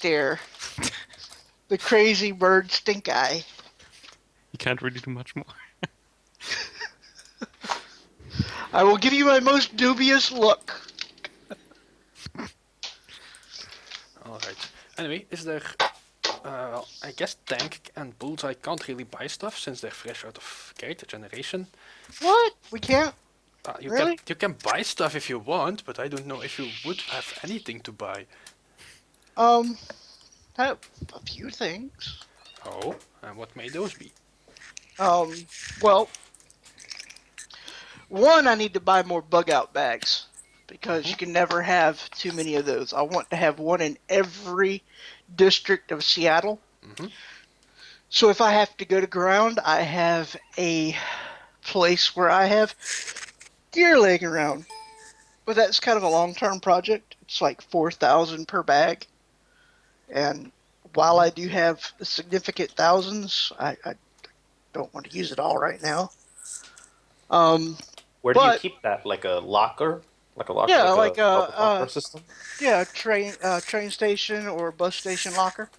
stare. The crazy bird stink eye. You can't really do much more. I will give you my most dubious look. Alright. Anyway, is there... well, I guess Tank and Bullseye can't really buy stuff since they're fresh out of character generation. What? We can't? Really? You can buy stuff if you want, but I don't know if you would have anything to buy. Have a few things. Oh, and what may those be? Well, one, I need to buy more bug out bags because you can never have too many of those. I want to have one in every district of Seattle. Mhm. So if I have to go to ground, I have a place where I have gear laying around. But that's kind of a long-term project. It's like 4,000 per bag. And while I do have significant thousands, I don't want to use it all right now. Where do you But- keep that? Like a locker? Like a locker? Yeah, like like a public locker system? yeah, train station or bus station locker.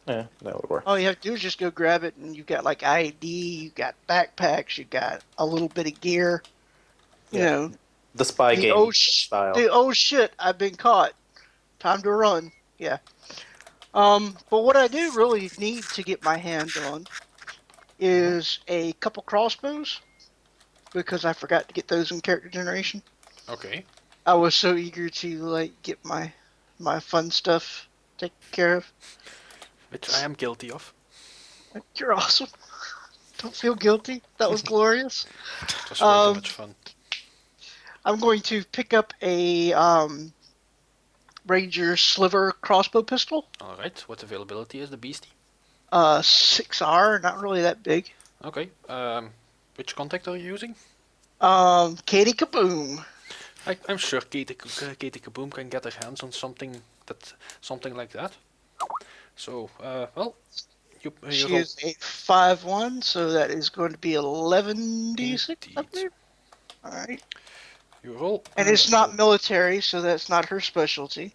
Yeah, that would work. All you have to do is just go grab it, and you got like ID, you got backpacks, you got a little bit of gear. You Yeah. know, The spy the game style. oh shit, I've been caught. Time to run. Yeah. But what I do really need to get my hand on is a couple crossbows because I forgot to get those in character generation. Okay. I was so eager to like get my fun stuff taken care of. Which I am guilty of. You're awesome. Don't feel guilty. That was glorious. It was way too much fun. I'm going to pick up a Ranger Sliver crossbow pistol. Alright, what availability is the beastie? 6R, not really that big. Okay, which contact are you using? Katie Kaboom. I'm sure Katie Kaboom can get her hands on something like that. So, well, you She roll. is a 5-1, so that is going to be 11d6, I Indeed. believe. Alright. You roll. And it's not military, so that's not her specialty.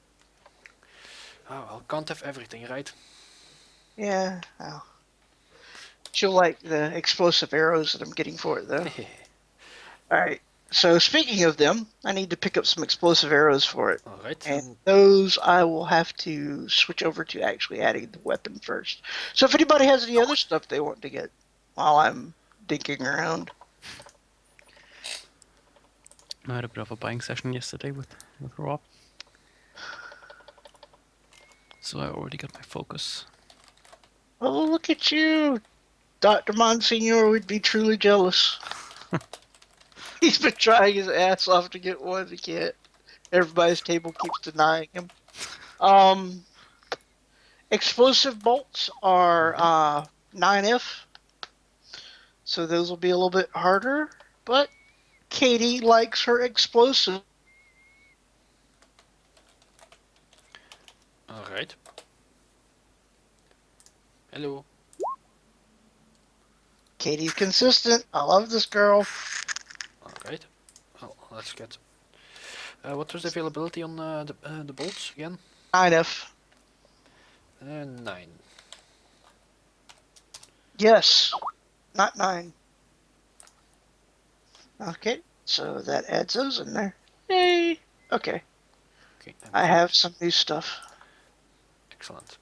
Oh, well, can't have everything, right? Yeah, well. She'll like the explosive arrows that I'm getting for it, though. Alright, so speaking of them, I need to pick up some explosive arrows for it. Alright, And those I will have to switch over to actually adding the weapon first. So if anybody has any other stuff they want to get while I'm dinking around. I had a bit of a buying session yesterday with Rob. So I already got my focus. Oh, look at you! Dr. Monsignor would be truly jealous. He's been trying his ass off to get one, he can't. Everybody's table keeps denying him. Explosive bolts are 9F, so those will be a little bit harder, but Katie likes her explosive. Alright. Hello. Katie's consistent. I love this girl. Alright. Well, let's get... what was the availability on the bolts again? 9F. 9. Yes, not 9. Okay, so that adds those in there. Yay! Okay, Okay. I have some new stuff. Excellent.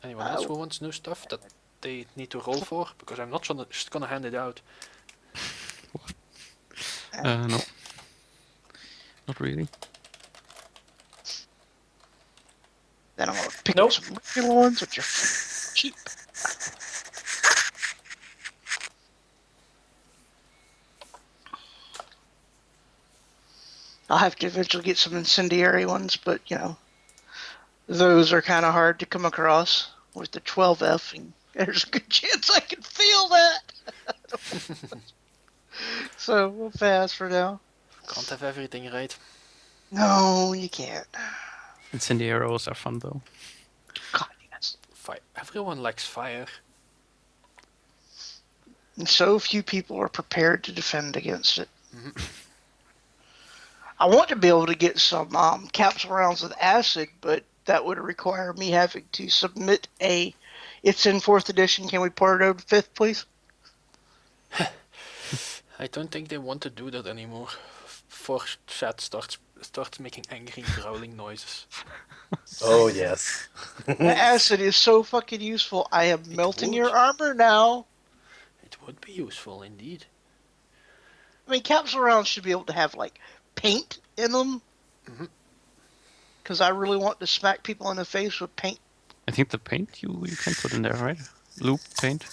Anyone else who wants new stuff that they need to roll for? Because I'm not just gonna hand it out. No. Not really. Then I'm gonna pick Nope. up some regular ones, which are cheap. I'll have to eventually get some incendiary ones, but you know, those are kind of hard to come across with the 12F, and there's a good chance I can feel that. So we'll pass for now. Can't have everything right. No, you can't. Incendiary arrows are fun though. God, yes. Everyone likes fire. And so few people are prepared to defend against it. Mhm. I want to be able to get some capsule rounds with acid, but that would require me having to submit a. It's in 4th edition. Can we port it over to 5th, please? I don't think they want to do that anymore. For chat starts making angry growling noises. Oh yes. Acid is so fucking useful. I am melting would. your armor now. It would be useful indeed. I mean, capsule rounds should be able to have like paint in them. Mhm. Because I really want to smack people in the face with paint. I think the paint you can put in there, right? Loop paint.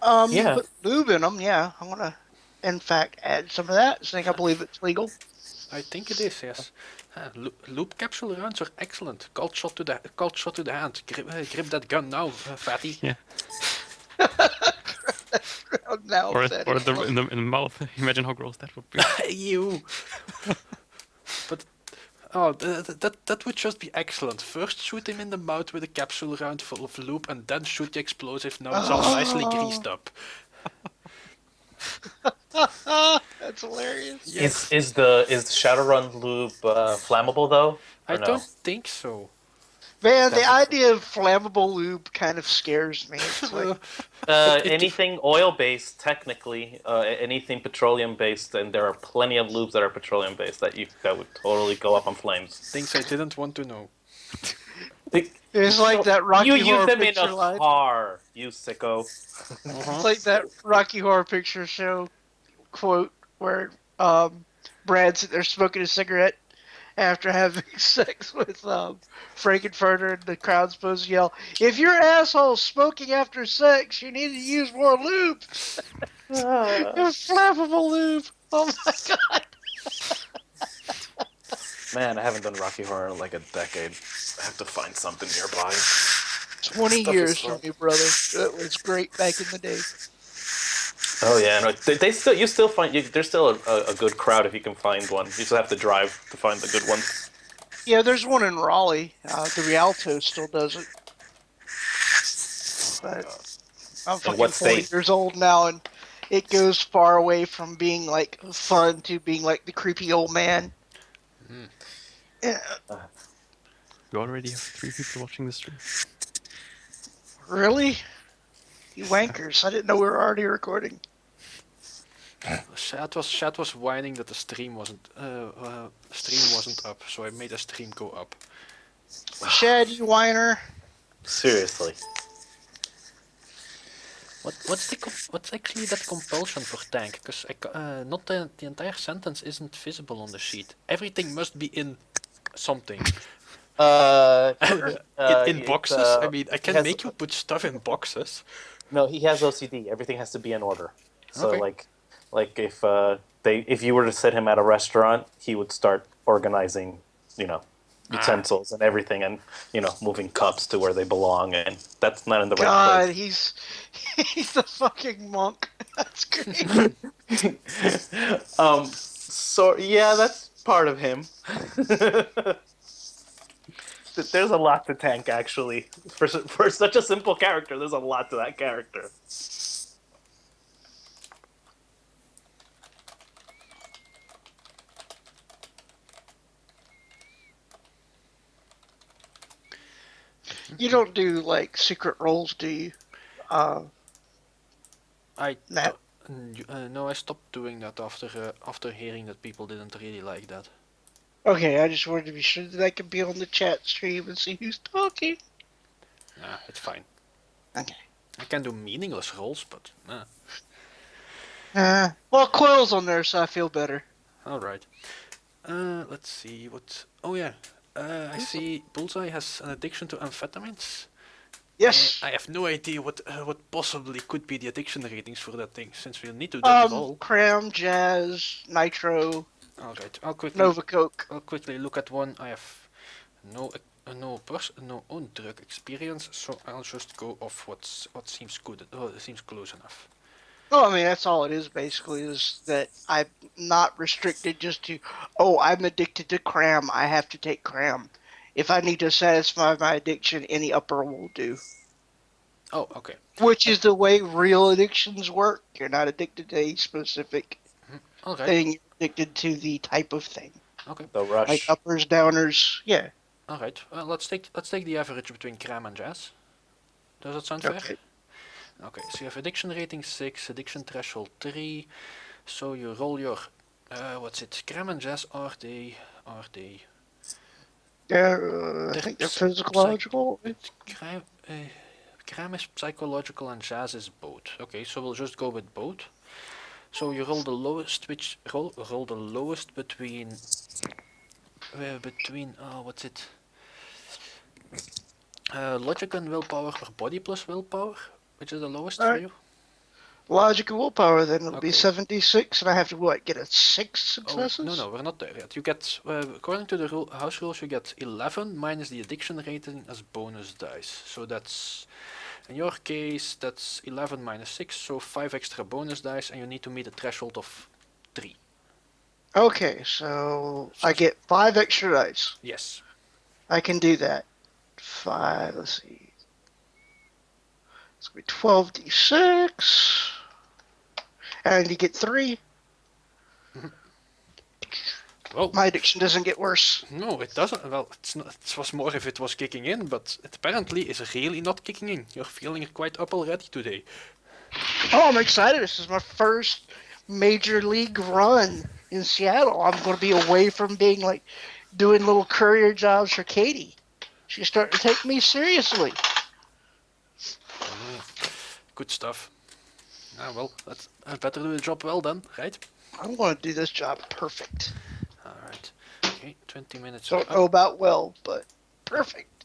You Yeah. put lube in them, yeah. I'm gonna, in fact, add some of that. Since I believe it's legal. I think it is, yes. Loop capsule rounds are excellent. Cold shot to the hand. Grip that gun now, fatty. Yeah. Now, Or that or is the, what- in the mouth. Imagine how gross that would be. You. But that would just be excellent. First shoot him in the mouth with a capsule round full of loop, and then shoot the explosive. Now it's all nicely greased up. That's hilarious. Yes. Is the Shadowrun lube flammable though? I Or no? don't think so. Man, the That makes idea of flammable lube kind of scares me. It's like, Anything oil based, technically, anything petroleum based, and there are plenty of lubes that are petroleum based that would totally go up on flames. Things I didn't want to know. it's like that Rocky You use Horror them in Picture a line. car, you sicko. It's like that Rocky Horror Picture Show quote where Brad's sitting there smoking a cigarette after having sex with Frankenfurter, and the crowd's supposed to yell, "If your asshole's smoking after sex, you need to use more lube." It's flammable lube. Oh my god. Man, I haven't done Rocky Horror in like a decade. I have to find something nearby. 20 Stuff years is for fun. me, brother. It was great back in the day. Oh yeah, no, they still there's still a good crowd if you can find one. You just have to drive to find the good ones. Yeah, there's one in Raleigh. The Rialto still does it. But I'm fucking what 40 state? years old now, and it goes far away from being like fun to being like the creepy old man. Yeah, You already have 3 people watching the stream. really? You wankers! I didn't know we were already recording. Shad was whining that the stream wasn't up, so I made the stream go up. Shad, you whiner. Seriously. What's actually that compulsion for tank? Because not the entire sentence isn't visible on the sheet. Everything must be in something. In boxes. I mean, I can make you put stuff in boxes. No, he has OCD. Everything has to be in order. So Okay. like if you were to sit him at a restaurant, he would start organizing, utensils and everything, and moving cups to where they belong, and that's not in the right God, place. he's the fucking monk. That's great. So yeah, that's part of him. There's a lot to Tank, actually. For such a simple character, there's a lot to that character. You don't do like secret roles, do you? That. No, I stopped doing that after hearing that people didn't really like that. Okay, I just wanted to be sure that I could be on the chat stream and see who's talking. Nah, it's fine. Okay. I can do meaningless roles, but nah. Well, Coil's on there, so I feel better. All right. Let's see what. Oh yeah. I see Bullseye has an addiction to amphetamines. Yes. I have no idea what possibly could be the addiction ratings for that thing, since we'll need to do that all. Cram, Jazz, Nitro, All right. I'll Nova Coke. quickly look at one. I have no own drug experience, so I'll just go off what seems good. It seems close enough. Well, I mean, that's all it is basically, is that I'm not restricted just to, I'm addicted to cram, I have to take cram. If I need to satisfy my addiction, any upper will do. Oh, okay. Which is the way real addictions work. You're not addicted to a specific All right. thing, you're addicted to the type of thing. Okay. The rush. Like uppers, downers, yeah. All right. Let's take the average between Cram and Jazz. Does that sound fair? Okay. Okay. So you have addiction rating 6, addiction threshold 3. So you roll your what's it? Cram and Jazz are they? I think they're physiological. Cram, Cram is psychological and Jazz is both. Okay, so we'll just go with both. So you roll the lowest, which roll the lowest between what's it? Logic and willpower or body plus willpower, which is the lowest for Alright. you? Logic and willpower, then it'll be Okay. 76, and I have to get a 6 successes? Oh, no, we're not there yet. You get, according to the house rules, you get 11 minus the addiction rating as bonus dice. So that's, in your case, that's 11 minus 6, so 5 extra bonus dice, and you need to meet a threshold of 3. Okay, so I get 5 extra dice. Yes. I can do that. 5, let's see. It's going to be 12d6. And you get 3. Well, My addiction doesn't get worse. no, it doesn't. Well, it's not, it was more if it was kicking in, but it apparently is really not kicking in. You're feeling quite up already today. Oh, I'm excited. This is my first major league run in Seattle. I'm going to be away from being like doing little courier jobs for Katie. She's starting to take me seriously. Good stuff. Ah, well, that's, I better do the job well then, right? I'm going to do this job perfect. Alright. Okay, 20 minutes. Don't know about well, but perfect.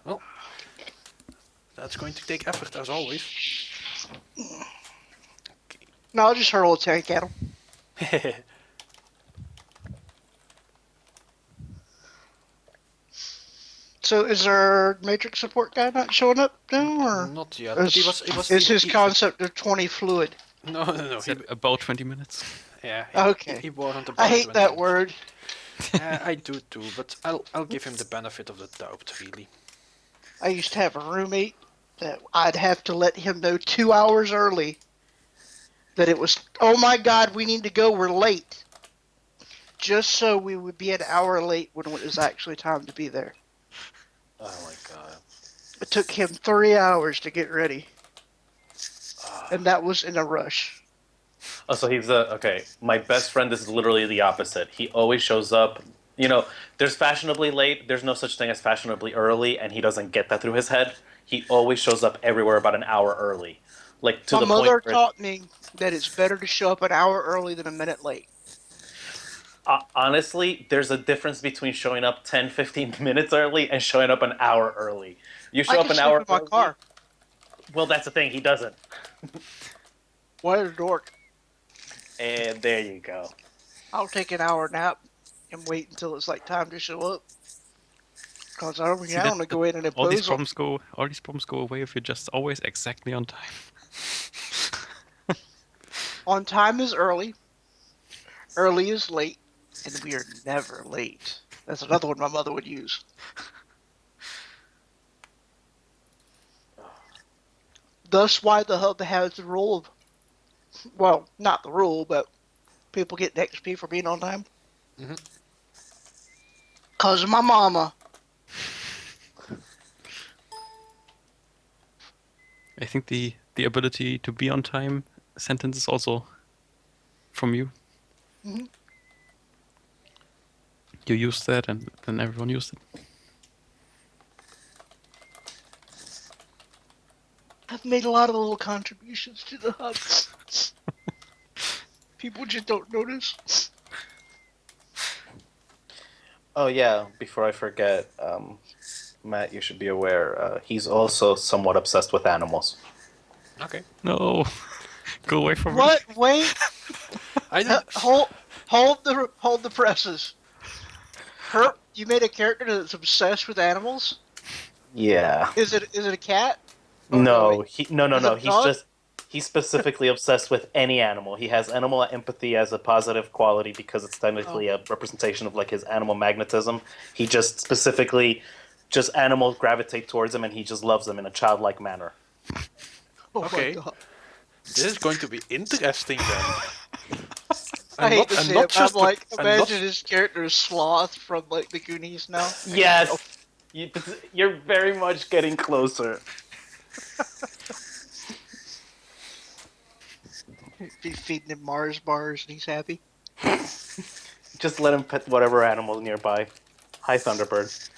Well, that's going to take effort as always. No, I'll just hurl a tank at him. So is our Matrix support guy not showing up now, or Not yet, but is his concept of 20 fluid? No. Is it about 20 minutes? Yeah. Okay. He wasn't about I hate 20 that minutes. word. I do too, but I'll give him the benefit of the doubt, really. I used to have a roommate that I'd have to let him know 2 hours early that it was, oh my God, we need to go, we're late. Just so we would be an hour late when it was actually time to be there. Oh my god. It took him 3 hours to get ready. And that was in a rush. Oh, so he's okay. My best friend is literally the opposite. He always shows up. You know, there's fashionably late. There's no such thing as fashionably early, and he doesn't get that through his head. He always shows up everywhere about an hour early, like to My the mother point where taught me that it's better to show up an hour early than a minute late. honestly, there's a difference between showing up 10, 15 minutes early and showing up an hour early. You show I up can an sleep hour in my early. car. Well, that's the thing. He doesn't. What a dork. And there you go. I'll take an hour nap and wait until it's like time to show up. Because I don't that- want to go in and All these impose on. problems go away if you're just always exactly on time. On time is early. Early is late. And we are never late. That's another one my mother would use. Thus why the hub has the rule of, well, not the rule, but people get an XP for being on time. Mhm. Cause of my mama. I think the ability to be on time sentence is also from you. Mhm. You used that, and then everyone used it. I've made a lot of little contributions to the hub. People just don't notice. Oh yeah. Before I forget, Matt, you should be aware. He's also somewhat obsessed with animals. Okay. No, go away from What? Wait. I didn't, Hold the presses. You made a character that's obsessed with animals? Yeah. Is it a cat? Oh, No, wait. no. Is it He's dog? he's specifically obsessed with any animal. He has animal empathy as a positive quality because it's technically a representation of like his animal magnetism. He just specifically, just animals gravitate towards him, and he just loves them in a childlike manner. Oh Okay. my God. this is going to be interesting then. I hate to and see not it, but I'm just the- like, and not- imagine his character is Sloth from like the Goonies now. Yes, you're very much getting closer. Be feeding him Mars bars and he's happy. Just let him pet whatever animal nearby. Hi, Thunderbird.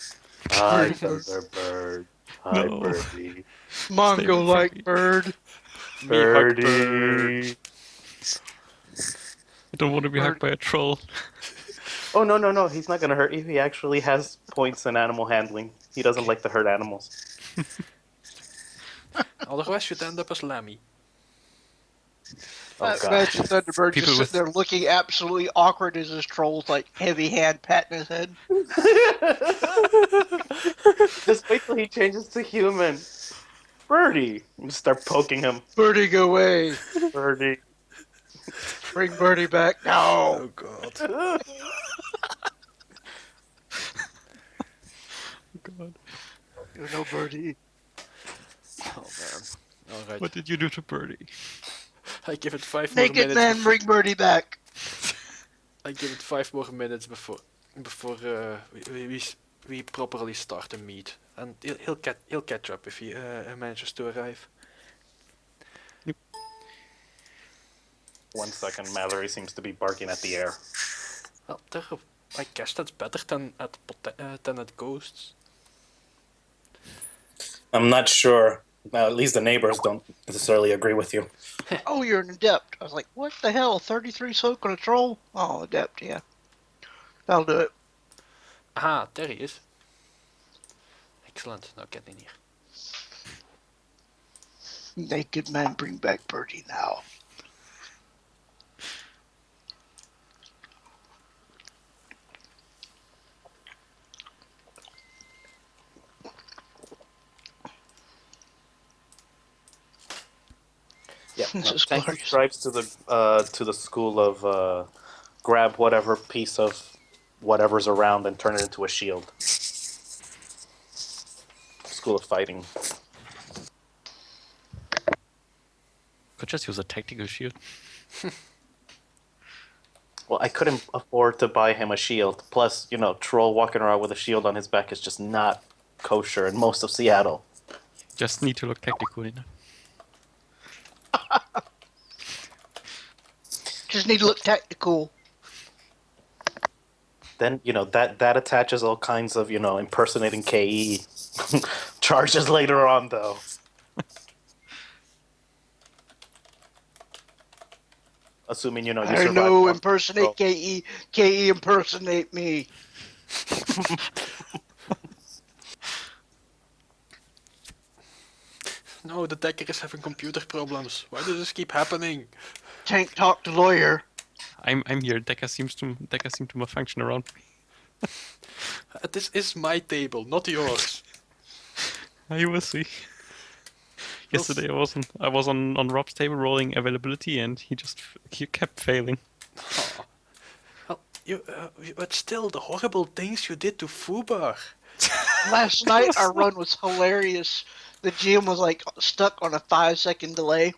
Hi, Thunderbird. Hi, No. Birdie. Mongo like free. bird. Me hug bird. Birdie. I don't want to be hugged by a troll. Oh, no. He's not gonna hurt you. He actually has points in animal handling. He doesn't like to hurt animals. Otherwise, you'd end up as Lemmy. Oh, God. Imagine Thunderbird People just with- sitting there looking absolutely awkward as his troll's like heavy hand patting his head. Just wait till he changes to human. Birdie. Just start poking him. Birdie, go away. Birdie. Bring Birdie back. No. Oh god. God. You're no Birdie. Oh man. Alright. What did you do to Birdie? I give it 5 more Naked minutes. man, bring Birdie back. I give it 5 more minutes before we properly start the meet, and he'll catch up if he manages to arrive. 1 second, Mallory seems to be barking at the air. Well, I guess that's better than at Ghosts. I'm not sure. At least the neighbors don't necessarily agree with you. Oh, you're an adept. I was like, what the hell? 33 soak on a troll? Oh, adept, yeah. That'll do it. Aha, there he is. Excellent. Now get in here. Naked man, bring back Birdie now. Yeah, This is Tank glorious. subscribes to the school of grab whatever piece of whatever's around and turn it into a shield. School of fighting. Could just use a tactical shield. Well, I couldn't afford to buy him a shield. Plus, Troll walking around with a shield on his back is just not kosher in most of Seattle. Just need to look tactical enough. Just need to look tactical. Then, that attaches all kinds of, impersonating KE charges later on, though. Assuming, you I survive know, one impersonate control. KE. KE impersonate me. No, the Decker is having computer problems. Why does this keep happening? Tank talk to lawyer. I'm here. Decker seem to malfunction around me. This is my table, not yours. You will see. Yesterday I was on Rob's table rolling availability and he kept failing. Aw. Well, but still, the horrible things you did to Fubar. Last night our run was hilarious. The GM was like stuck on a 5-second delay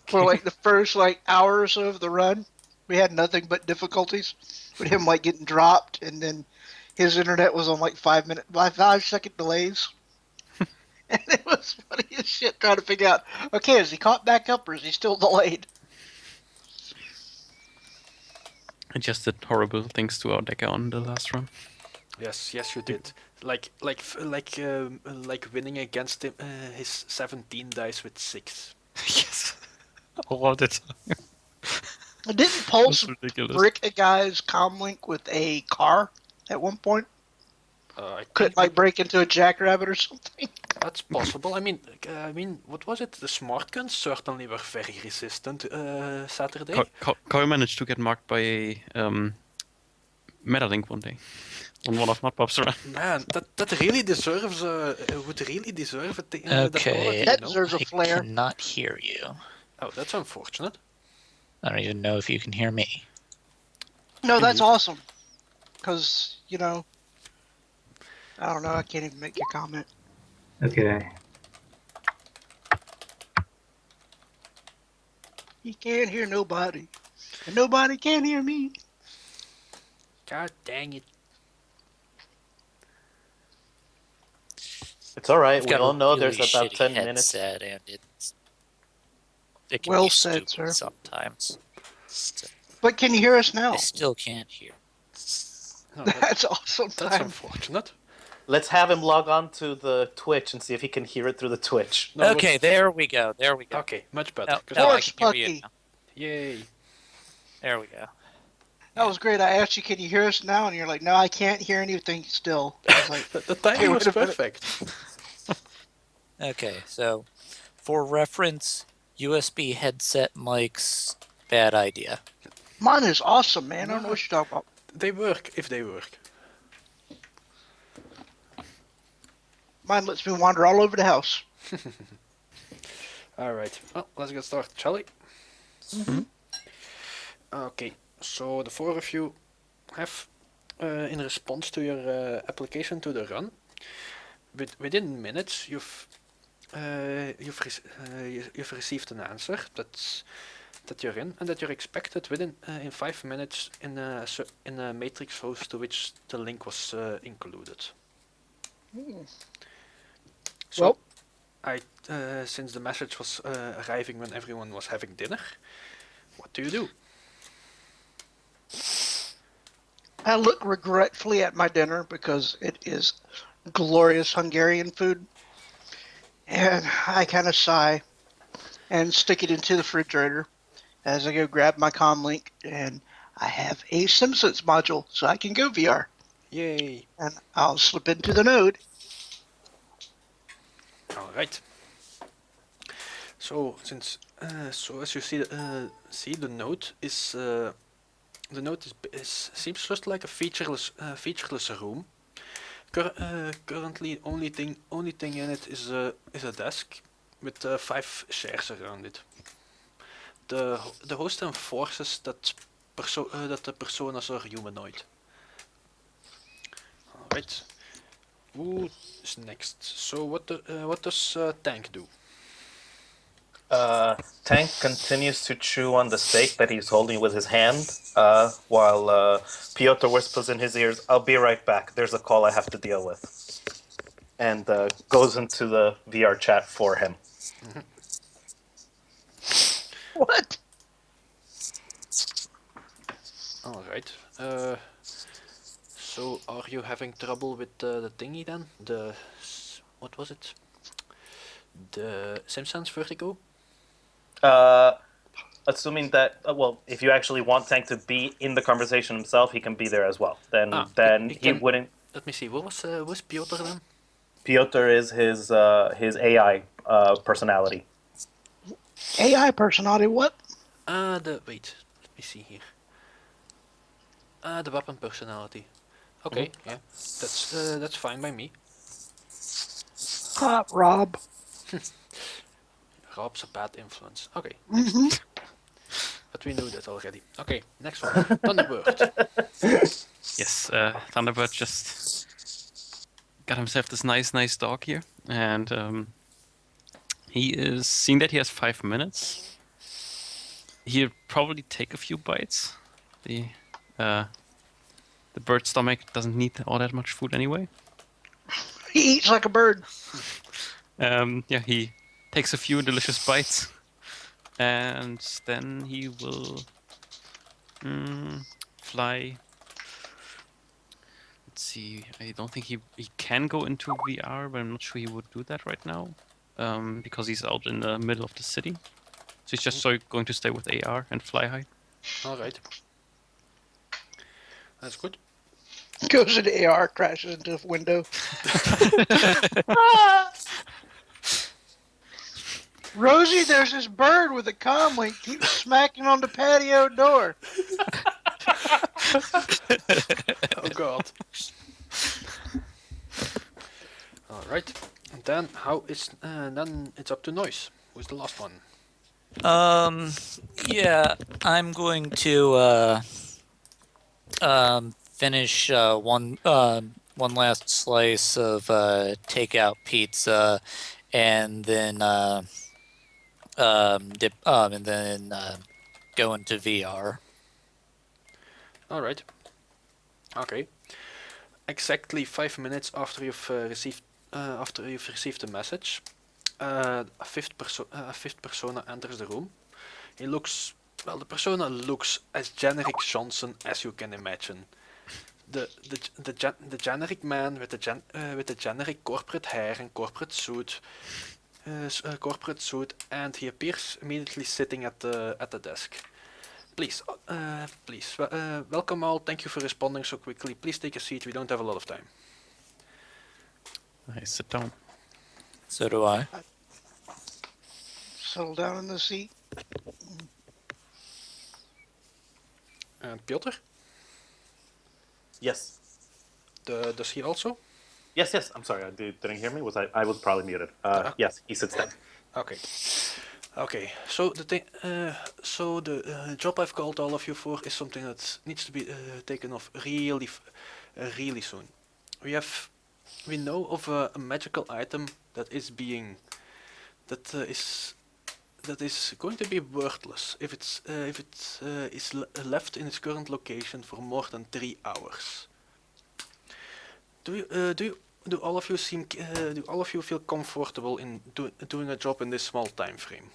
for like the first hour or so of the run. We had nothing but difficulties with him getting dropped, and then his internet was on 5-second delays. And it was funny as shit trying to figure out, okay, is he caught back up or is he still delayed? I just did horrible things to our Decker on the last run. Yes, you did. Like winning against him, his 17 dice with 6. Yes. All the time. Didn't Pulse That's ridiculous. brick a guy's comlink with a car at one point? I Could break into a jackrabbit or something? That's possible. I mean, what was it? The smart guns certainly were very resistant Saturday. Kyle managed to get marked by a Metalink one day on one of Notbob's run. Man, that really deserves would really deserve a thing. Okay. That deserves a flare. I cannot hear you. Oh, that's unfortunate. I don't even know if you can hear me. No, that's awesome. Because, I don't know, I can't even make your comment. Okay. He can't hear nobody. And nobody can hear me. God dang it. It's all right. I've We got all a know really there's about shitty 10 minutes. headset, and it can Well be said, stupid sir. sometimes. But can you hear us I now? still can't hear. No, That's awesome. that's I'm- unfortunate. Let's have him log on to the Twitch and see if he can hear it through the Twitch. No, Okay, there we go. There we go. Okay, much better. No, 'cause no, I Horse can hear you puppy. now. Yay. There we go. That was great. I asked you, can you hear us now? And you're like, no, I can't hear anything still. I was like, The timing wait was a minute. perfect. Okay, so for reference, USB headset mics, bad idea. mine is awesome, man. I don't know what you're talking about. They work if they work. Mine lets me wander all over the house. Alright, well, let's get started, shall we? Okay, so the four of you have, in response to your application to the run, within minutes you've received an answer that you're in, and that you're expected within in 5 minutes in a matrix host to which the link was included. So, Well- since the message was arriving when everyone was having dinner, what do you do? I look regretfully at my dinner because it is glorious Hungarian food. And I kind of sigh and stick it into the refrigerator as I go grab my comlink, and I have a Simpsons module so I can go VR. Yay! And I'll slip into the node. All right. So so as you see, the node is seems just like a featureless room. Currently, only thing in it is a desk with 5 chairs around it. The host enforces that that the personas are humanoid. All right. Who is next? So what does Tank do? Tank continues to chew on the steak that he's holding with his hand, while Piotr whispers in his ears, "I'll be right back. There's a call I have to deal with," and goes into the VR chat for him. What? All right. So are you having trouble with the thingy then? What was it? The Simpsons Vertigo? Assuming that, well, if you actually want Tank to be in the conversation himself, he can be there as well. Then he he can- wouldn't. Let me see. What was Piotr then? Piotr is his AI personality. AI personality, what? Wait. Let me see here. The weapon personality. Okay, yeah, that's fine by me. Hot Rob. Rob's a bad influence. Okay, Mm-hmm. but we knew that already. Okay, next one. Thunderbird. Yes, Thunderbird just got himself this nice dog here, and he is seeing that he has 5 minutes. He'll probably take a few bites. The bird stomach doesn't need all that much food anyway. He eats like a bird. Yeah, he takes a few delicious bites, and then he will fly. Let's see. I don't think he can go into VR, but I'm not sure he would do that right now, because he's out in the middle of the city. So he's just going to stay with AR and fly high. All right. That's good. Goes into AR, crashes into the window. Rosie, there's this bird with a comlink keeps smacking on the patio door. Oh god. All right. And then then it's up to Noise. Who's the last one? Yeah, I'm going to finish one last slice of takeout pizza, and then and then go into VR. All right. Okay. Exactly 5 minutes after you've received the message, a fifth persona enters the room. He looks well. The persona looks as generic Johnson as you can imagine. The generic man with the generic corporate hair and corporate suit, and he appears immediately sitting at the desk. Please, welcome all. Thank you for responding so quickly. Please take a seat. We don't have a lot of time. I sit down. So do I. Settle down in the seat. And Piotr, Yes. does he also? Yes, yes. I'm sorry. Didn't hear me. I was probably muted. Yes, he sits down. Okay. Okay. So the job I've called all of you for is something that needs to be taken off really soon. We know of a magical item that is going to be worthless if it is left in its current location for more than 3 hours. Do all of you feel comfortable in doing a job in this small time frame?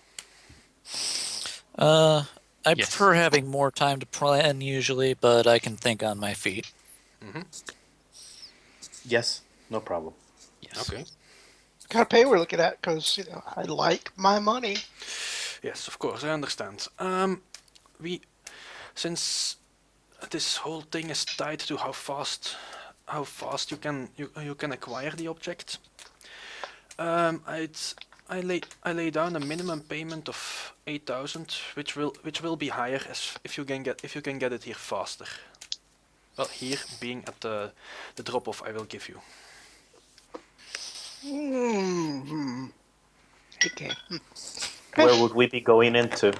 I Yes. prefer having more time to plan usually, but I can think on my feet. Yes, no problem. Yes. Okay. Kind of pay we're looking at, because I like my money. Yes, of course, I understand. Since this whole thing is tied to how fast you can acquire the object, I lay down a minimum payment of 8,000, which will be higher as if you can get it here faster. Well, here being at the drop off I will give you. Okay. Where would we be going into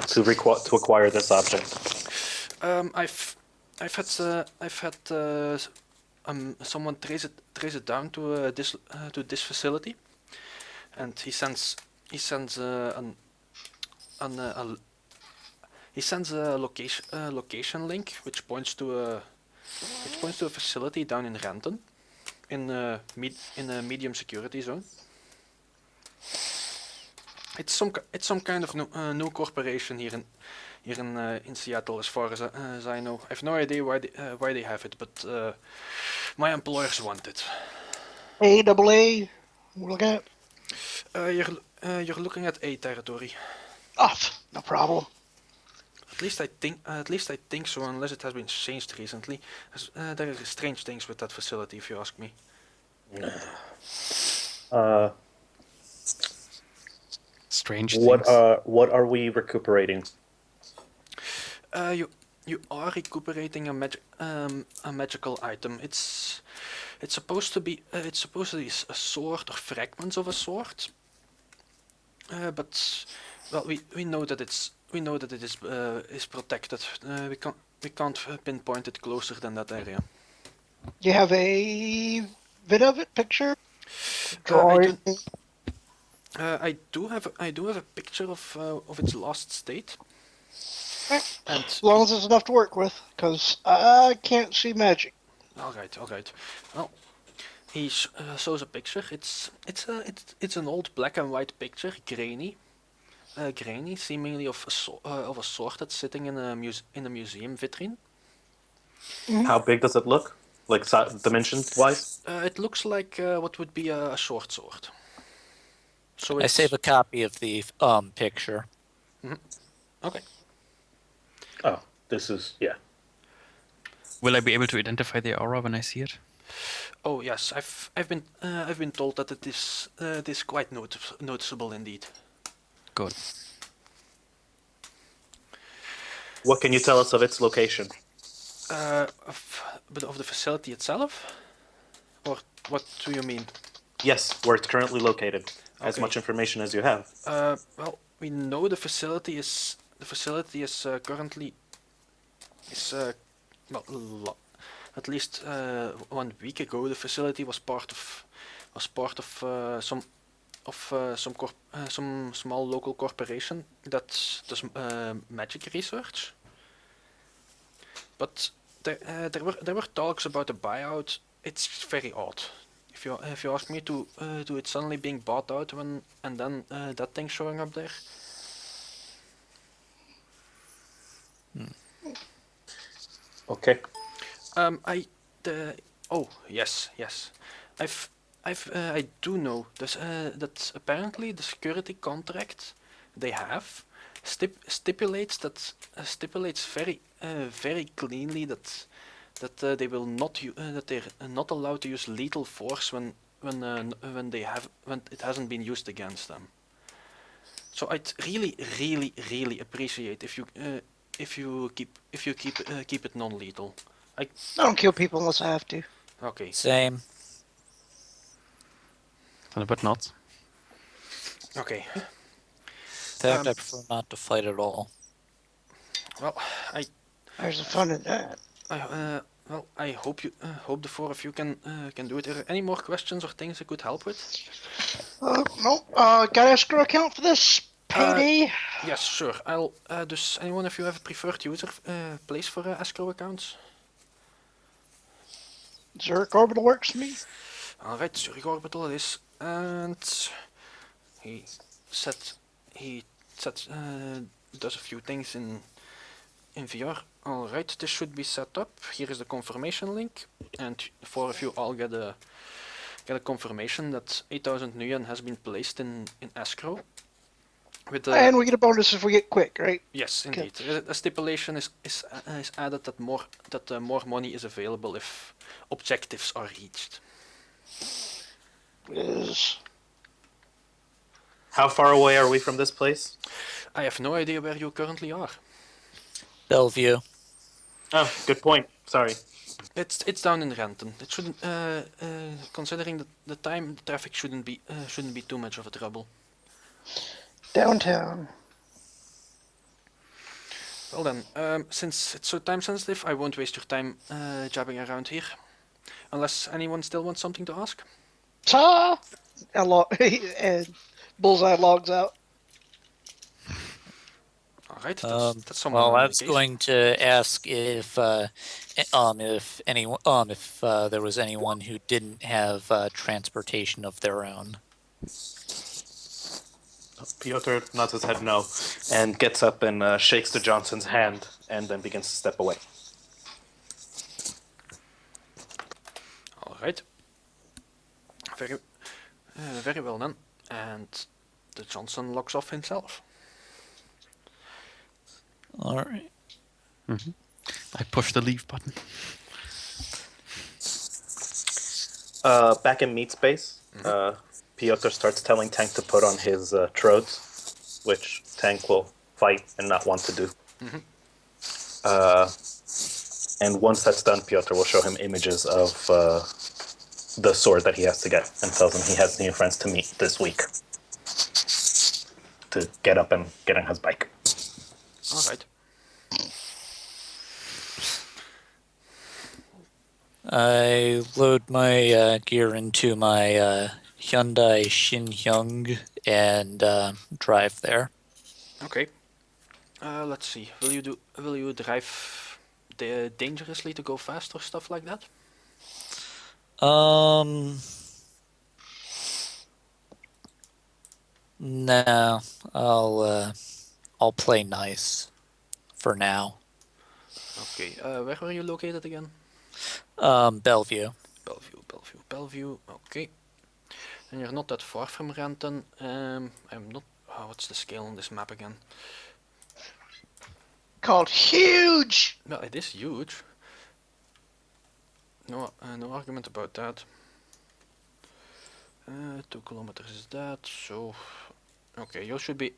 to acquire this object? I've had someone trace it down to this facility, and he sends a location link which points to a facility down in Renton, in a medium security zone. It's some kind of new corporation here in Seattle, as far as I know. I have no idea why they have it, but my employers want it. AAA, we're looking at. You're looking at A territory. Oh, no problem. At least I think so, unless it has been changed recently. There are strange things with that facility, if you ask me. Strange things. What are we recuperating? You are recuperating a magical item. It's supposed to be a sword or fragments of a sword. But well, we know that it is protected. We can't pinpoint it closer than that area. You have a vid of it, picture? I Drawing? I do have a picture of its lost state. And As long as it's enough to work with, because I can't see magic. all right. Well, he shows a picture. It's an old black and white picture, grainy, seemingly of a sword that's sitting in a museum vitrine. How big does it look? Like dimension-wise? It looks like what would be a short sword. So I save a copy of the picture. Okay. Oh, this is Will I be able to identify the aura when I see it? Oh yes, I've been told that it is quite noticeable indeed. Good. What can you tell us of its location? Of the facility itself, or what do you mean? Yes, where it's currently located. As Okay. much information as you have. Well, we know the facility is currently at least 1 week ago. The facility was part of some small local corporation that does magic research. But there were talks about a buyout. It's very odd. If you ask me to it suddenly being bought out and then that thing showing up there. Okay. Oh yes. I do know this, that apparently the security contract they have stipulates very cleanly that they will not that they're not allowed to use lethal force when it hasn't been used against them. So I'd really appreciate if you keep it non-lethal. I don't kill people unless I have to. Okay. Same. Thunderbird nods. Okay. In fact, I Um, prefer not to fight at all. Well, There's the fun in that. I hope the four of you can do it. Are there any more questions or things I could help with? Nope. Got escrow account for this payday? Yes, sure. I'll. Does anyone of you have a preferred user place for escrow accounts? Zurich Orbital works for me. All right, Zurich Orbital it is, and he does a few things in VR. All right, this should be set up. Here is the confirmation link, and the four of you all get a confirmation that 8,000 nuyen has been placed in escrow. With the And we get a bonus if we get quick, right? yes, indeed. A stipulation is added that more money is available if objectives are reached. Is How far away are we from this place? I have no idea where you currently are. Bellevue. Oh, good point. Sorry. It's down in Renton. It shouldn't, considering the time, the traffic shouldn't be too much of a trouble. downtown. Well then, since it's so time sensitive, I won't waste your time jabbing around here, unless anyone still wants something to ask. Ta! And Bullseye logs out. All right, Well, that's someone. I was going to ask if anyone, if there was anyone who didn't have transportation of their own. Piotr nods his head no, and gets up and shakes the Johnson's hand, and then begins to step away. All right. Very well then. And the Johnson locks off himself. All right. I push the leave button. Back in meat space, Piotr starts telling Tank to put on his trodes, which Tank will fight and not want to do. And once that's done, Piotr will show him images of the sword that he has to get, and tells him he has new friends to meet this week to get up and get on his bike. All right. I load my gear into my Hyundai Shinhyung and drive there. Okay. Let's see. Will you drive dangerously to go fast or stuff like that? No, I'll play nice for now. Okay. Where were you located again? Bellevue. Bellevue. Okay. And you're not that far from Renton. I'm not. Oh, what's the scale on this map again? Called huge! Well, it is huge. No argument about that. 2 kilometers is that. So, okay, you should be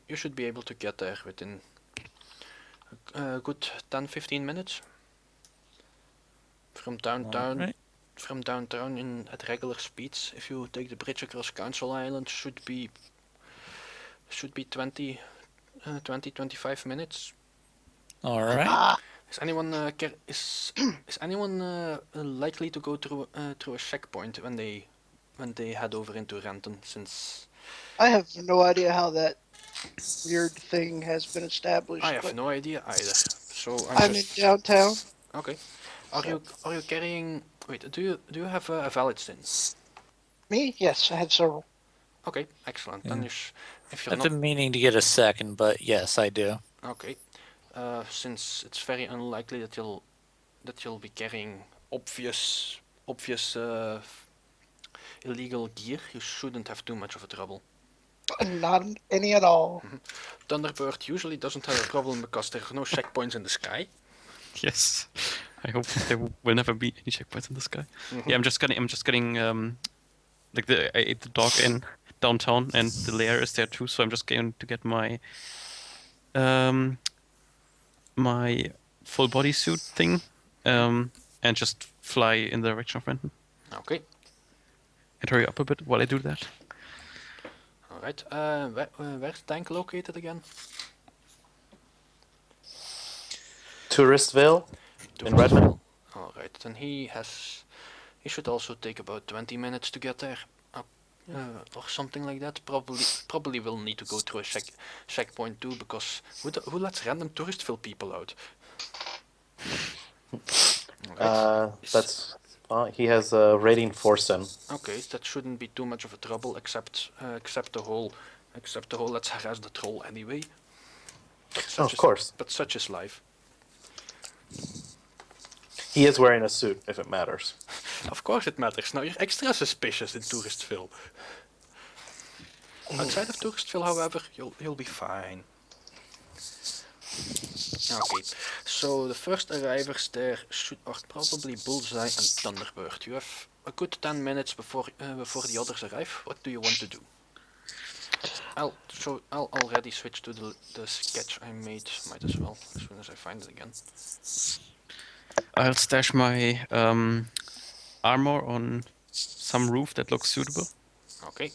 able to get there within a good 10-15 minutes from downtown. Alright. From downtown at regular speeds. If you take the bridge across Council Island, should be 20-25 minutes. All right. Is anyone is anyone likely to go through a checkpoint when they head over into Renton? Since I have no idea how that weird thing has been established. I have but no idea either. So I'm in downtown. Okay. Are So- you carrying? Wait. Do you have a valid sin? Me? Yes, I have several. Okay. Excellent. Then Yeah. if you're I've not been meaning to get a second, but yes, I do. okay, since it's very unlikely that you'll be carrying obvious illegal gear, you shouldn't have too much of a trouble. Not any at all. Thunderbird usually doesn't have a problem because there are no checkpoints in the sky. Yes. I hope there will never be any checkpoints in the sky. Yeah, I'm just getting like I ate the dog in downtown and the lair is there too, so I'm just going to get my my full body suit thing and just fly in the direction of Renton Okay. and hurry up a bit while I do that. All right. Where's Tank located again? Touristville in Redmond. All right. Then he should also take about 20 minutes to get there. Or something like that. Probably will need to go through a checkpoint too, because who lets random Touristville people out? Alright. That's he has a rating 4 sin. Okay, that shouldn't be too much of a trouble, except the whole let's harass the troll anyway. But Of course. But such is life. He is wearing a suit, if it matters. Of course it matters. Now you're extra suspicious in Touristville. Outside of Touristville, however, you'll be fine. Okay, so the first arrivers there are probably Bullseye and Thunderbird. You have a good 10 minutes before the others arrive. What do you want to do? I'll already switch to the sketch I made. Might as well, as soon as I find it again. I'll stash my armor on some roof that looks suitable. Okay.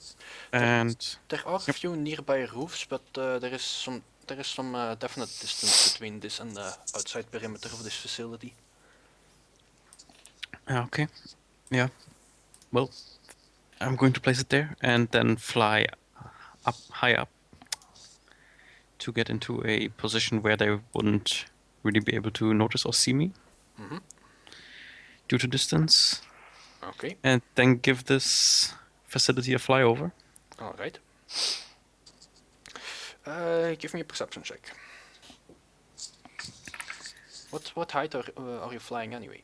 And There are a few nearby roofs, but there is some definite distance between this and the outside perimeter of this facility. okay, yeah. Well, I'm going to place it there and then fly up high up to get into a position where they wouldn't really be able to notice or see me due to distance, Okay. and then give this facility a flyover. All right. Give me a perception check. What height are you flying anyway?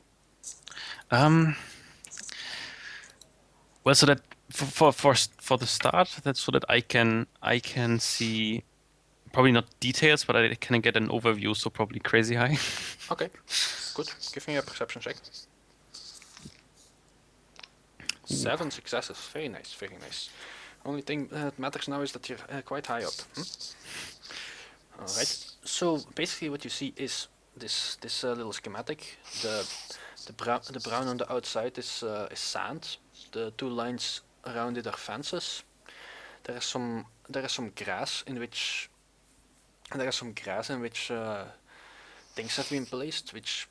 Well, so that for the start, that's so that I can see, probably not details, but I can get an overview. So probably crazy high. Okay. Good. Give me a perception check. 7 successes. Very nice. Very nice. Only thing that matters now is that you're quite high up. All right. So basically, what you see is this little schematic. The brown on the outside is sand. The 2 lines around it are fences. There is some grass in which things have been placed. Which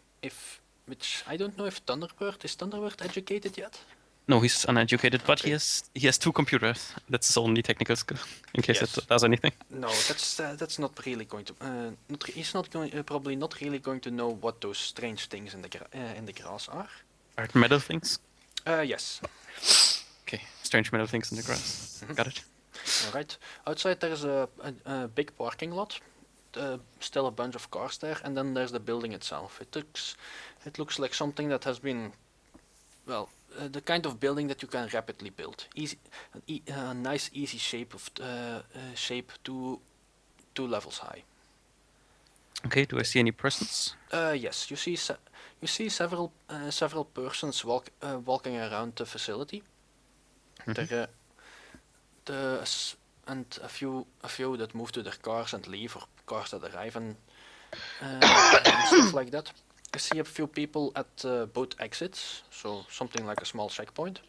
I don't know if Thunderbird educated yet. No, he's uneducated, but Okay. he has 2 computers. That's his only technical skill, in case Yes. it does anything. No, that's not really going to. He's not going. Probably not really going to know what those strange things in the grass are. Are it metal things? Yes. Okay, strange metal things in the grass. Got it. All right. Outside there's a big parking lot. Still a bunch of cars there, and then there's the building itself. It looks like something that has been, well, the kind of building that you can rapidly build. A nice easy shape 2 levels high. Okay, do I see any persons? Yes, you see several persons walking around the facility. And a few that move to their cars and leave, or cars that arrive and stuff like that. I see a few people at both exits, so something like a small checkpoint.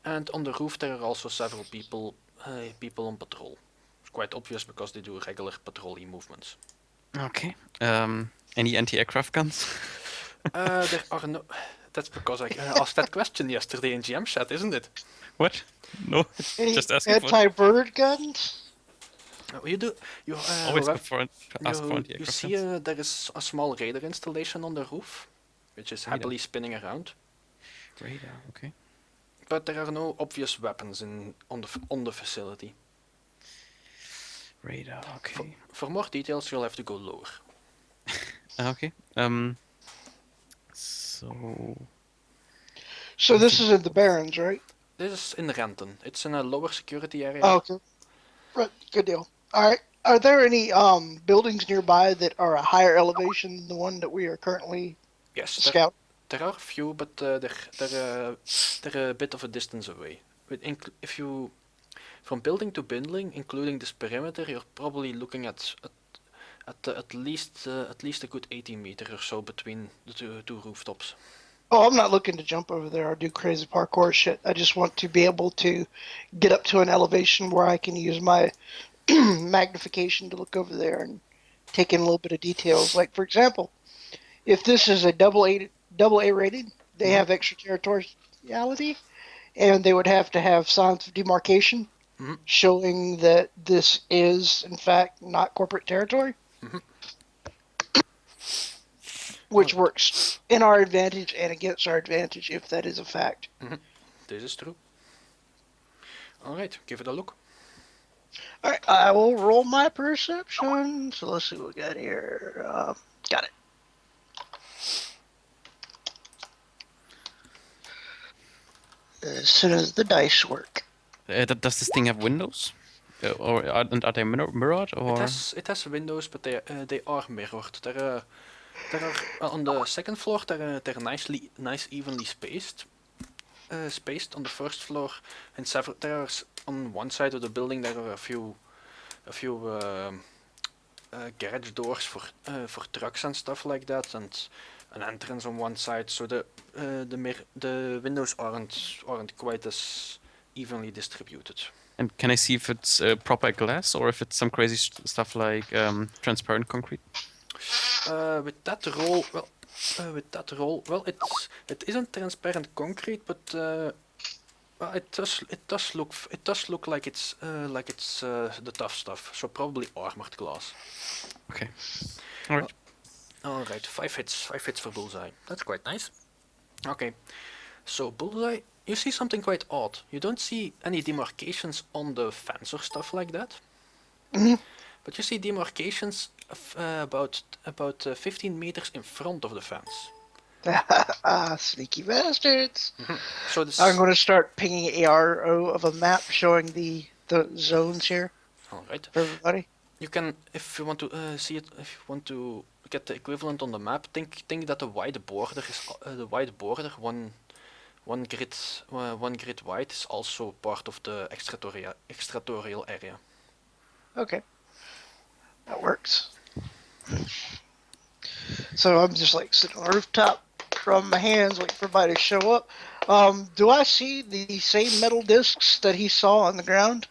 And on the roof there are also several people on patrol. It's quite obvious because they do regular patrolling movements. Okay. Any anti-aircraft guns? There are no. That's because I asked that question yesterday in GM chat, isn't it? What? No, Any just asking for. anti-bird guns? You do. You Always however, go for ask for you anti-aircraft see guns. there is a small radar installation on the roof, which is Radar. happily spinning around. Radar. Okay. But there are no obvious weapons on the facility. Radar. Okay. For more details, you'll have to go lower. Okay. So So this is in the Barrens, right? This is in Renton. It's in a lower security area. Oh, okay. Right. Good deal. All right. Are there any buildings nearby that are a higher elevation than the one that we are currently Yes, scouting? there are a few, but they're a bit of a distance away. If you from building to building, including this perimeter, you're probably looking at at least a good 80 meters or so between the two rooftops. Oh, I'm not looking to jump over there or do crazy parkour shit. I just want to be able to get up to an elevation where I can use my magnification to look over there and take in a little bit of details. Like, for example, if this is a double A rated, they have extraterritoriality, and they would have to have signs of demarcation Mhm. showing that this is, in fact, not corporate territory. Mhm. Which works in our advantage and against our advantage if that is a fact. This is true. All right, give it a look. All right, I will roll my perception. So let's see what we got here. Got it. As soon as the dice work. does this thing have windows? Or are they mirrored? Or It has windows, but they are mirrored. There are on the second floor. They're nice evenly spaced. Spaced on the first floor, and on one side of the building there are a few garage doors for trucks and stuff like that, and an entrance on one side. So the windows aren't quite as evenly distributed. and can I see if it's proper glass or if it's some crazy stuff like transparent concrete? With that roll, well, it isn't transparent concrete, but well, it does look like it's the tough stuff. So probably armored glass. Okay. All right. All right, 5 hits for Bullseye. That's quite nice. Okay, so Bullseye, you see something quite odd. You don't see any demarcations on the fence or stuff like that. Mhm. But you see demarcations of, about 15 meters in front of the fence. Sneaky bastards. So this. I'm going to start pinging ARO of a map showing the zones here All right. for everybody. You can, if you want to see it, if you want to get the equivalent on the map, think that the wide border is the wide border, one grid wide, is also part of the extraterritorial area. Okay. That works. So I'm just like sitting on the rooftop, rubbing my hands, waiting for everybody to show up. Do I see the same metal discs that he saw on the ground?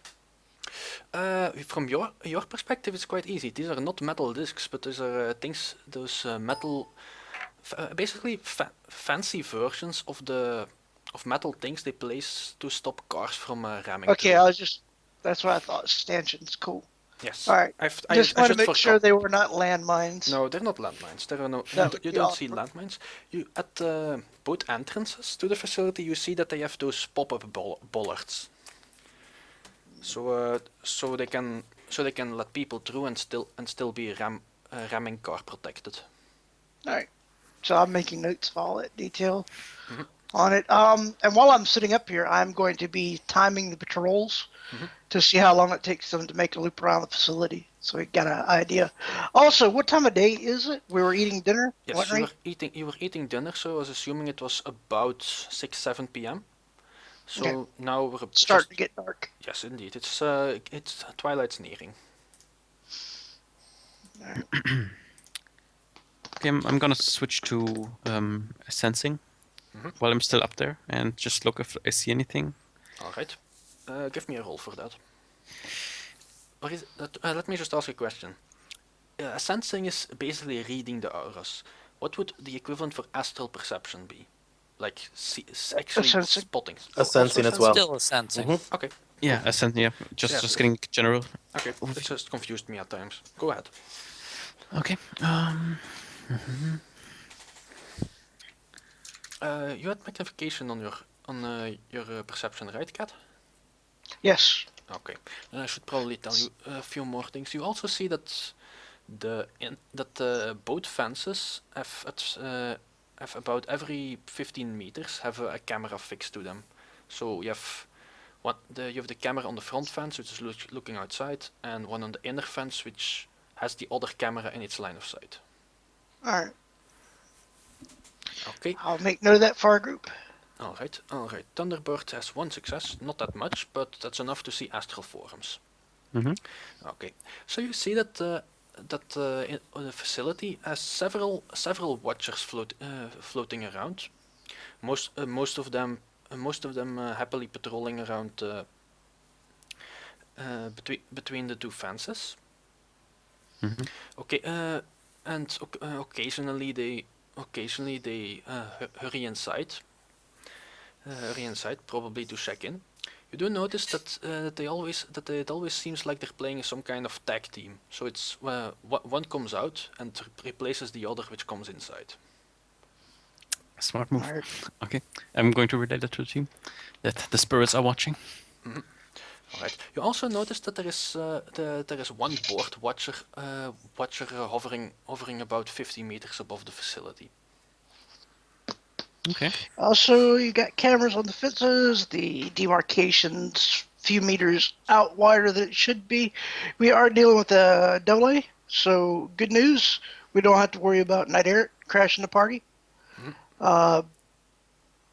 From your perspective, it's quite easy. These are not metal discs, but those are those metal, basically fancy versions of metal things they place to stop cars from ramming. Okay, through. that's what I thought. Stanchions, cool. Yes. All right. I Just want to make forgot. sure they were not landmines. No, they're not landmines. There are no. That would You be don't see awkward. landmines. You at both entrances to the facility, you see that they have those pop-up bollards. So they can let people through and still be ramming car protected. All right. So I'm making notes of all that detail Mhm. on it. And while I'm sitting up here, I'm going to be timing the patrols Mhm. to see how long it takes them to make a loop around the facility, so we got an idea. Also, what time of day is it? We were eating dinner. Yes, What you night? were eating dinner, so I was assuming it was about 6-7 p.m. So Okay. now we're Starting to get dark. Yes, indeed. It's twilight's nearing. Okay, I'm gonna switch to sensing Mhm. while I'm still up there and just look if I see anything. All right. Give me a roll for that. Or is that? Let me just ask a question. Sensing is basically reading the auras. What would the equivalent for astral perception be? actually sensing. spotting. A sensing as well. Still a sensing. Mhm. Okay, Yeah, Ascent. Yeah, Yeah. just getting general. okay. It just confused me at times. Go ahead. Okay. You had magnification on your perception, right, Cat? Yes. Okay. Then I should probably tell you a few more things. You also see that both fences have about every 15 meters have a camera fixed to them. So you have the camera on the front fence, which is looking outside, and one on the inner fence, which has the other camera in its line of sight. All right. Okay. I'll make note of that for our group. All right. Thunderbird has one success, not that much, but that's enough to see astral forms. Mhm. Okay, so you see that the facility has several watchers floating around. Most of them happily patrolling around between the two fences. Mhm. Okay, and occasionally they hurry inside. Probably to check in. You do notice that it always seems like they're playing some kind of tag team. So it's one comes out and replaces the other, which comes inside. Smart move. All right. Okay, I'm going to relay that to the team. That the spirits are watching. All right. You also notice that there is one board watcher hovering about 50 meters above the facility. Okay. Also, you got cameras on the fences. The demarcation's a few meters out wider than it should be. We are dealing with a double A, so good news. We don't have to worry about Night Errant crashing the party. Mhm.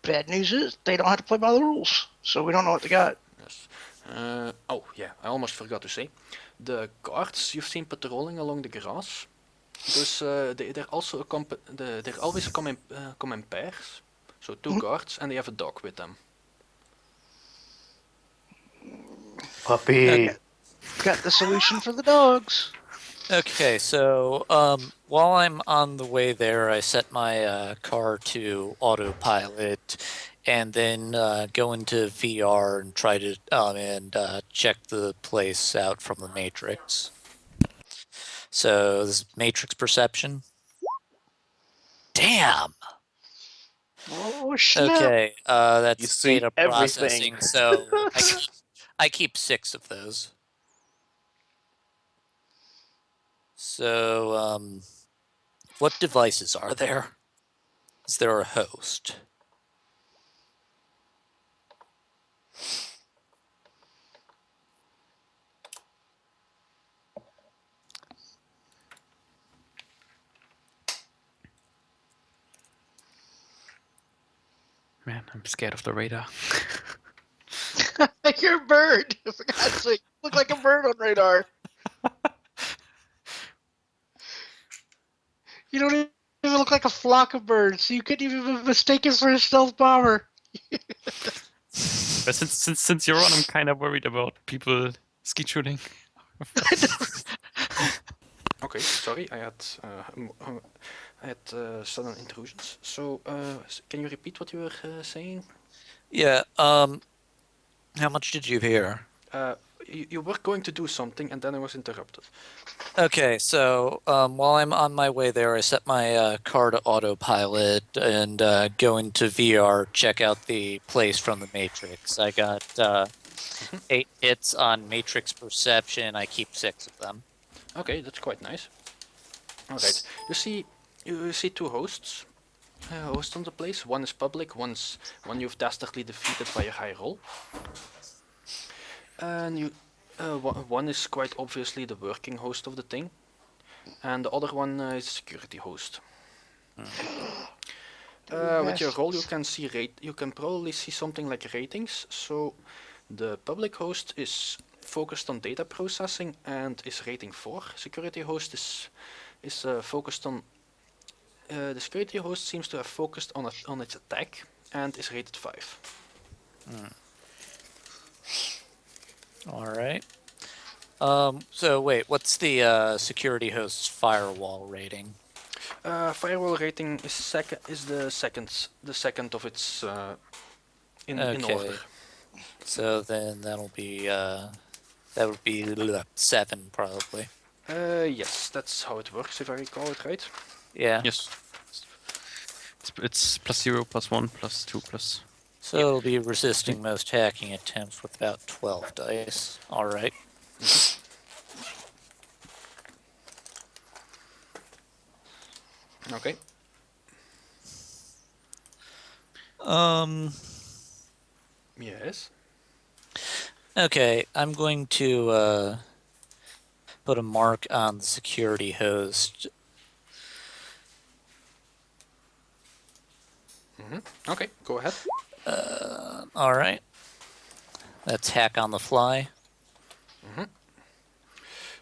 Bad news is they don't have to play by the rules, so we don't know what they got. Yes. Oh yeah, I almost forgot to say, the guards you've seen patrolling along the grass. Those they're also they always come in pairs. So two guards, and they have a dog with them. Puppy. Got the solution for the dogs. Okay, so while I'm on the way there, I set my car to autopilot, and then go into VR and try to check the place out from the Matrix. So this is Matrix perception. Damn. Oh snap! Okay, You that's see data everything. processing. So I keep 6 of those. So, what devices are there? Is there a host? Man, I'm scared of the radar. You're a bird. For God's sake, you look like a bird on radar. You don't even look like a flock of birds. You couldn't even be mistaken for a stealth bomber. But since you're on, I'm kind of worried about people skeet shooting. Okay, sorry, I had sudden intrusions. So, can you repeat what you were saying? Yeah, how much did you hear? You were going to do something, and then I was interrupted. Okay, so while I'm on my way there, I set my car to autopilot and go into VR, check out the place from the Matrix. I got 8 hits on Matrix perception. I keep 6 of them. Okay, that's quite nice. All right, you see two hosts on the place. One is public, one you've dastardly defeated by a high roll. And one is quite obviously the working host of the thing, and the other one is a security host. With your roll, you can probably see something like ratings. So, the public host is focused on data processing and is rating 4. Security host is focused on. The security host seems to have focused on its attack and is rated 5. All right. So wait, what's the security host's firewall rating? Firewall rating is the second of its in order. So then that'll be that would be 7 probably. Yes, that's how it works if I recall it right. Yeah. Yes. It's +0, +1, +2, plus. So it'll be resisting most hacking attempts with about 12 dice. All right. Okay. Yes. Okay, I'm going to put a mark on the security host. Okay, go ahead. All right. That's hack on the fly.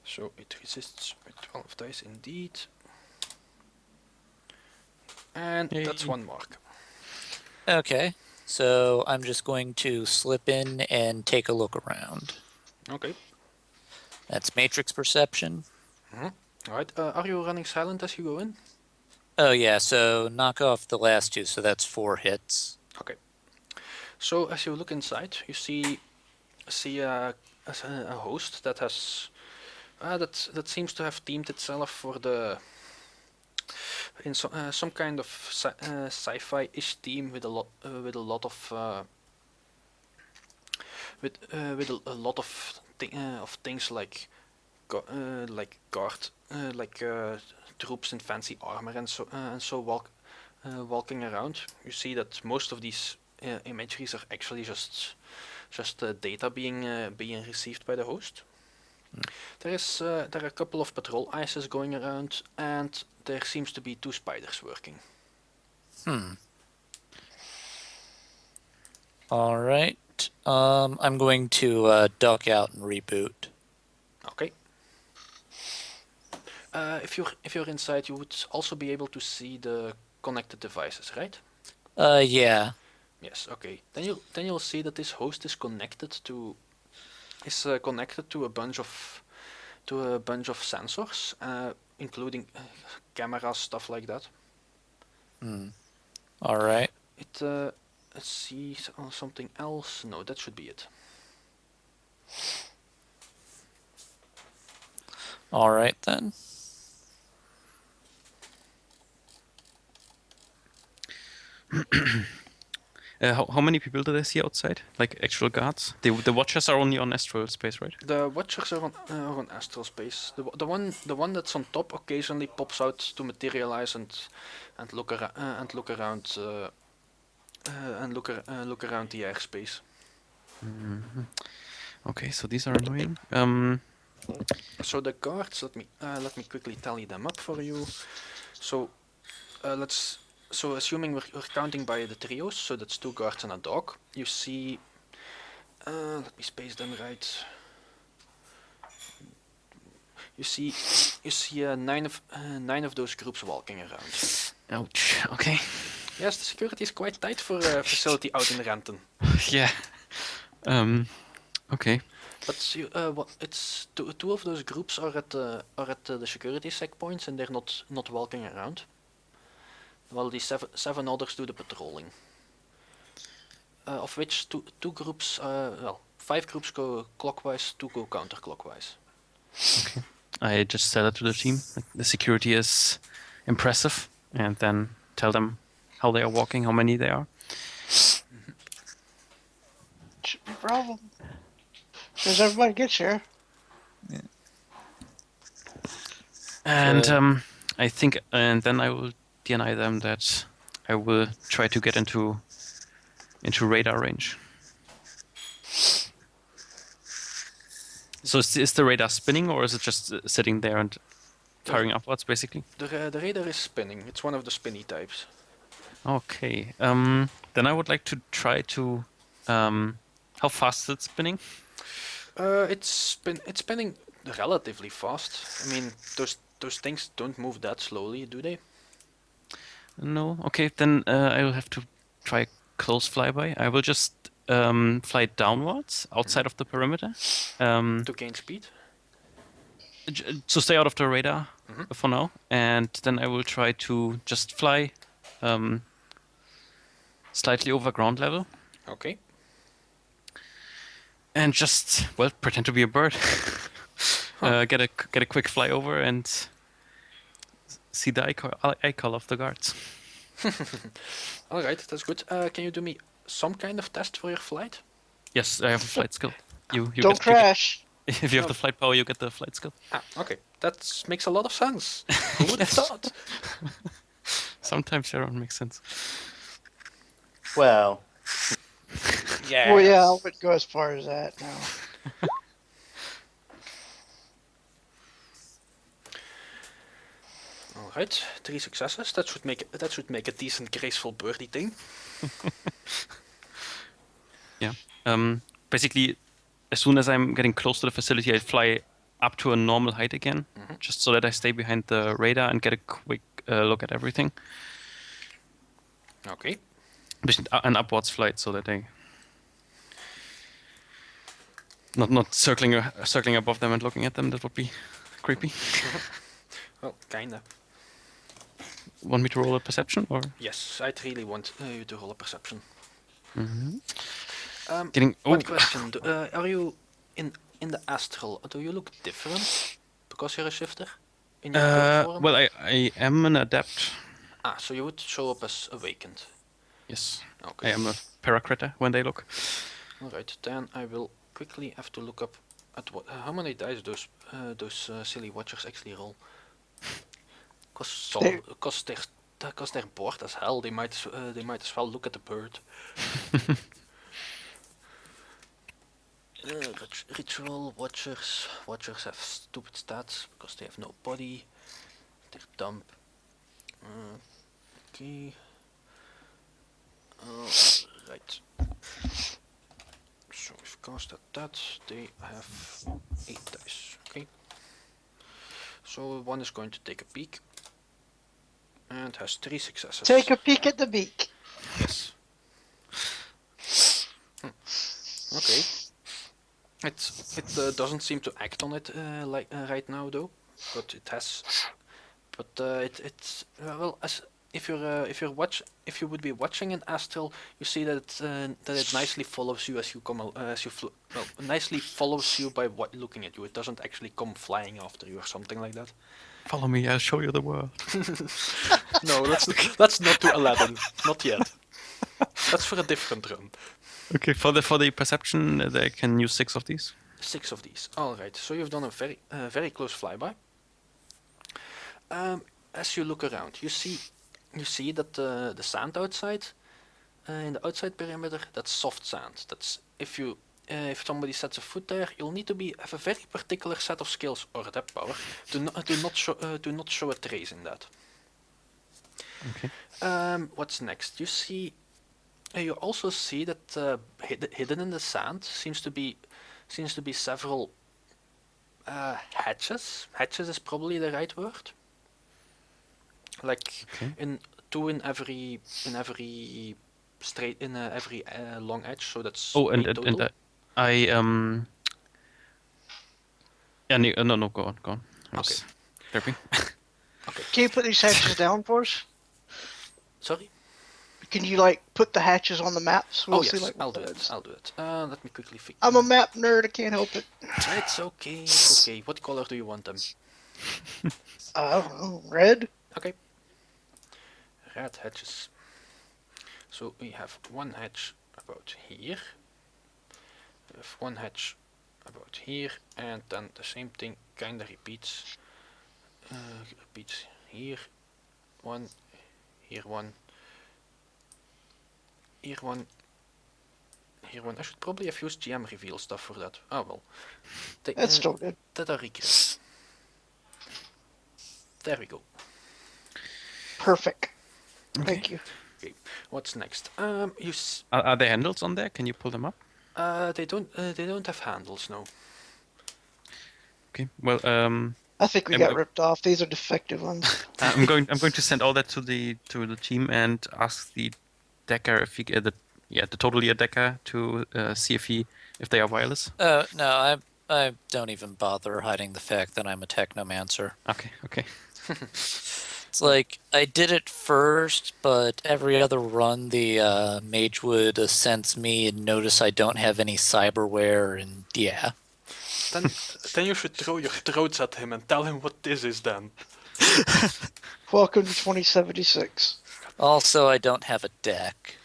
So it resists with 12 dice indeed. And that's Yay. 1 mark. Okay, so I'm just going to slip in and take a look around. Okay. That's matrix perception. Alright, are you running silent as you go in? Oh yeah, so knock off the last 2, so that's 4 hits. Okay. So as you look inside, you see a host that has that seems to have deemed itself for the in some kind of sci-fi-ish theme with a lot of things like guard troops in fancy armor and so walking around. You see that most of these imageries are actually just data being received by the host. There are a couple of patrol ICEs going around, and there seems to be 2 spiders working. All right. I'm going to duck out and reboot. Okay. If you're inside, you would also be able to see the connected devices, right? Yeah. Yes. Okay. Then you'll see that this host is connected to a bunch of sensors, including cameras, stuff like that. All right. Let's see something else. No, that should be it. All right then. How many people do they see outside? Like actual guards? The watchers are only on astral space, right? The watchers are on astral space. The one that's on top occasionally pops out to materialize and look around the airspace. Okay, so these are annoying. So the guards, let me quickly tally them up for you. So assuming we're counting by the trios, so that's 2 guards and a dog. You see, let me space them right. You see 9 of those groups walking around. Ouch. Okay. Yes, the security is quite tight for a facility out in Renton. Yeah. Okay. But it's 2 of those groups are at the security checkpoints, and they're not walking around. While the 7 others do the patrolling. Of which two groups, 5 groups go clockwise, 2 go counterclockwise. Okay. I just tell that to the team. Like, the security is impressive, and then tell them how they are walking, how many they are. Should be a problem. As everybody gets here. And I think, and then I will deny them that I will try to get into radar range. So is the radar spinning, or is it just sitting there and firing upwards, basically? The radar is spinning. It's one of the spinny types. Okay. Then I would like to try to. How fast is it spinning? It's spinning relatively fast. I mean, those things don't move that slowly, do they? No. Okay, then I will have to try close flyby. I will just fly downwards outside of the perimeter. To gain speed. To stay out of the radar. for now, and then I will try to just fly slightly over ground level Okay. and just pretend to be a bird. Get a quick flyover and see the eye color of the guards. All right, that's good. Can you do me some kind of test for your flight? Yes, I have a flight skill. You Don't crash. if you have the flight power, you get the flight skill. Ah, okay. That makes a lot of sense. Who would have thought? Sometimes they don't make sense. Well, Yeah. Well, yeah, I wouldn't go as far as that now. All right, 3 successes. That should make a decent, graceful birdie thing. Yeah. Basically, as soon as I'm getting close to the facility, I fly up to a normal height again, just so that I stay behind the radar and get a quick look at everything. Okay. Just an upwards flight, so that I not circling above them and looking at them. That would be creepy. Well, kinda. Want me to roll a perception or Yes, I'd really want you to roll a perception. getting? One question: are you in the astral? Do you look different because you're a shifter? In your bird form? Well, I am an adept. Ah, so you would show up as awakened. Yes, Okay. I am a paracritter when they look. All right, then I will quickly have to look up at what how many dice those silly watchers actually roll. Because they're bored as hell. They might as well look at the bird. Ritual watchers. Watchers have stupid stats because they have no body. They're dumb. Okay. Right. So we've cast at that. They have 8 dice. Okay. So one is going to take a peek. And has 3 successes. Take a peek at the beak. Yes. Okay. It doesn't seem to act on it right now though, but it has. But it's well, as if you would be watching an astral, you see that it nicely follows you as you come nicely follows you by looking at you. It doesn't actually come flying after you or something like that. Follow me, I'll show you the world. No, let's not do Aladdin. Not yet. That's for a different run. Okay, for the perception, they can use 6 of these. 6 of these. All right. So you've done a very close flyby. As you look around, you see that the sand outside, in the outside perimeter, that's soft sand. That's if somebody sets a foot there, you'll need to have a very particular set of skills or adept power to not show a trace in that. Okay. What's next? You also see that hidden in the sand seems to be several hatches. Hatches is probably the right word. Like Okay. in every long edge. So that's Oh, 8 total. and I Yeah, no, go on. I was derping. Can you put these hatches down for us? Sorry. Can you put the hatches on the maps? We'll Oh see, yes, what I'll do that it. is. I'll do it. Let me quickly fix. I'm a map nerd. I can't help it. It's okay. It's okay. What color do you want them? I don't know. Red. Okay. Red hatches. So we have one hatch about here. We have one hatch about here, and then the same thing kinda repeats. Repeats here. One. Here one. Here one. Here one. I should probably have used GM reveal stuff for that. Oh well. That's still good. That are regrets. There we go. Perfect. Thank you. Okay. What's next? Are there handles on there? Can you pull them up? They don't have handles, no. Okay. Well, I think we I'm got go- ripped off. These are defective ones. I'm going to send all that to the team and ask the decker if he the totally a decker to see if they are wireless. No, I don't even bother hiding the fact that I'm a technomancer. Okay. It's like I did it first, but every other run the mage would sense me and notice I don't have any cyberware, and yeah. Then you should throw your throats at him and tell him what this is then. Welcome to 2076. Also, I don't have a deck.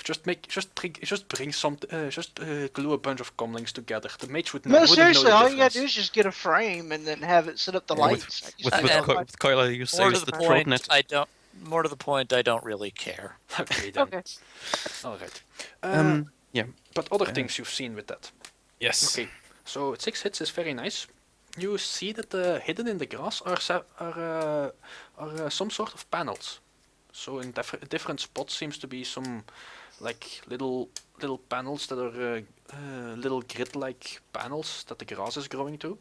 Just glue a bunch of comlinks together. The mage would No, wouldn't seriously, know the all you gotta difference. do is just get a frame and then have it set up the Yeah, lights. With And- Coil, you say More to it's the the point, throatnet. More to the point, I don't really care. Okay then. Okay. All right. Yeah. But other things you've seen with that. Yes. Okay. So 6 hits is very nice. You see that hidden in the grass are some sort of panels. So in different spots seems to be some like little panels that are little grid-like panels that the grass is growing to.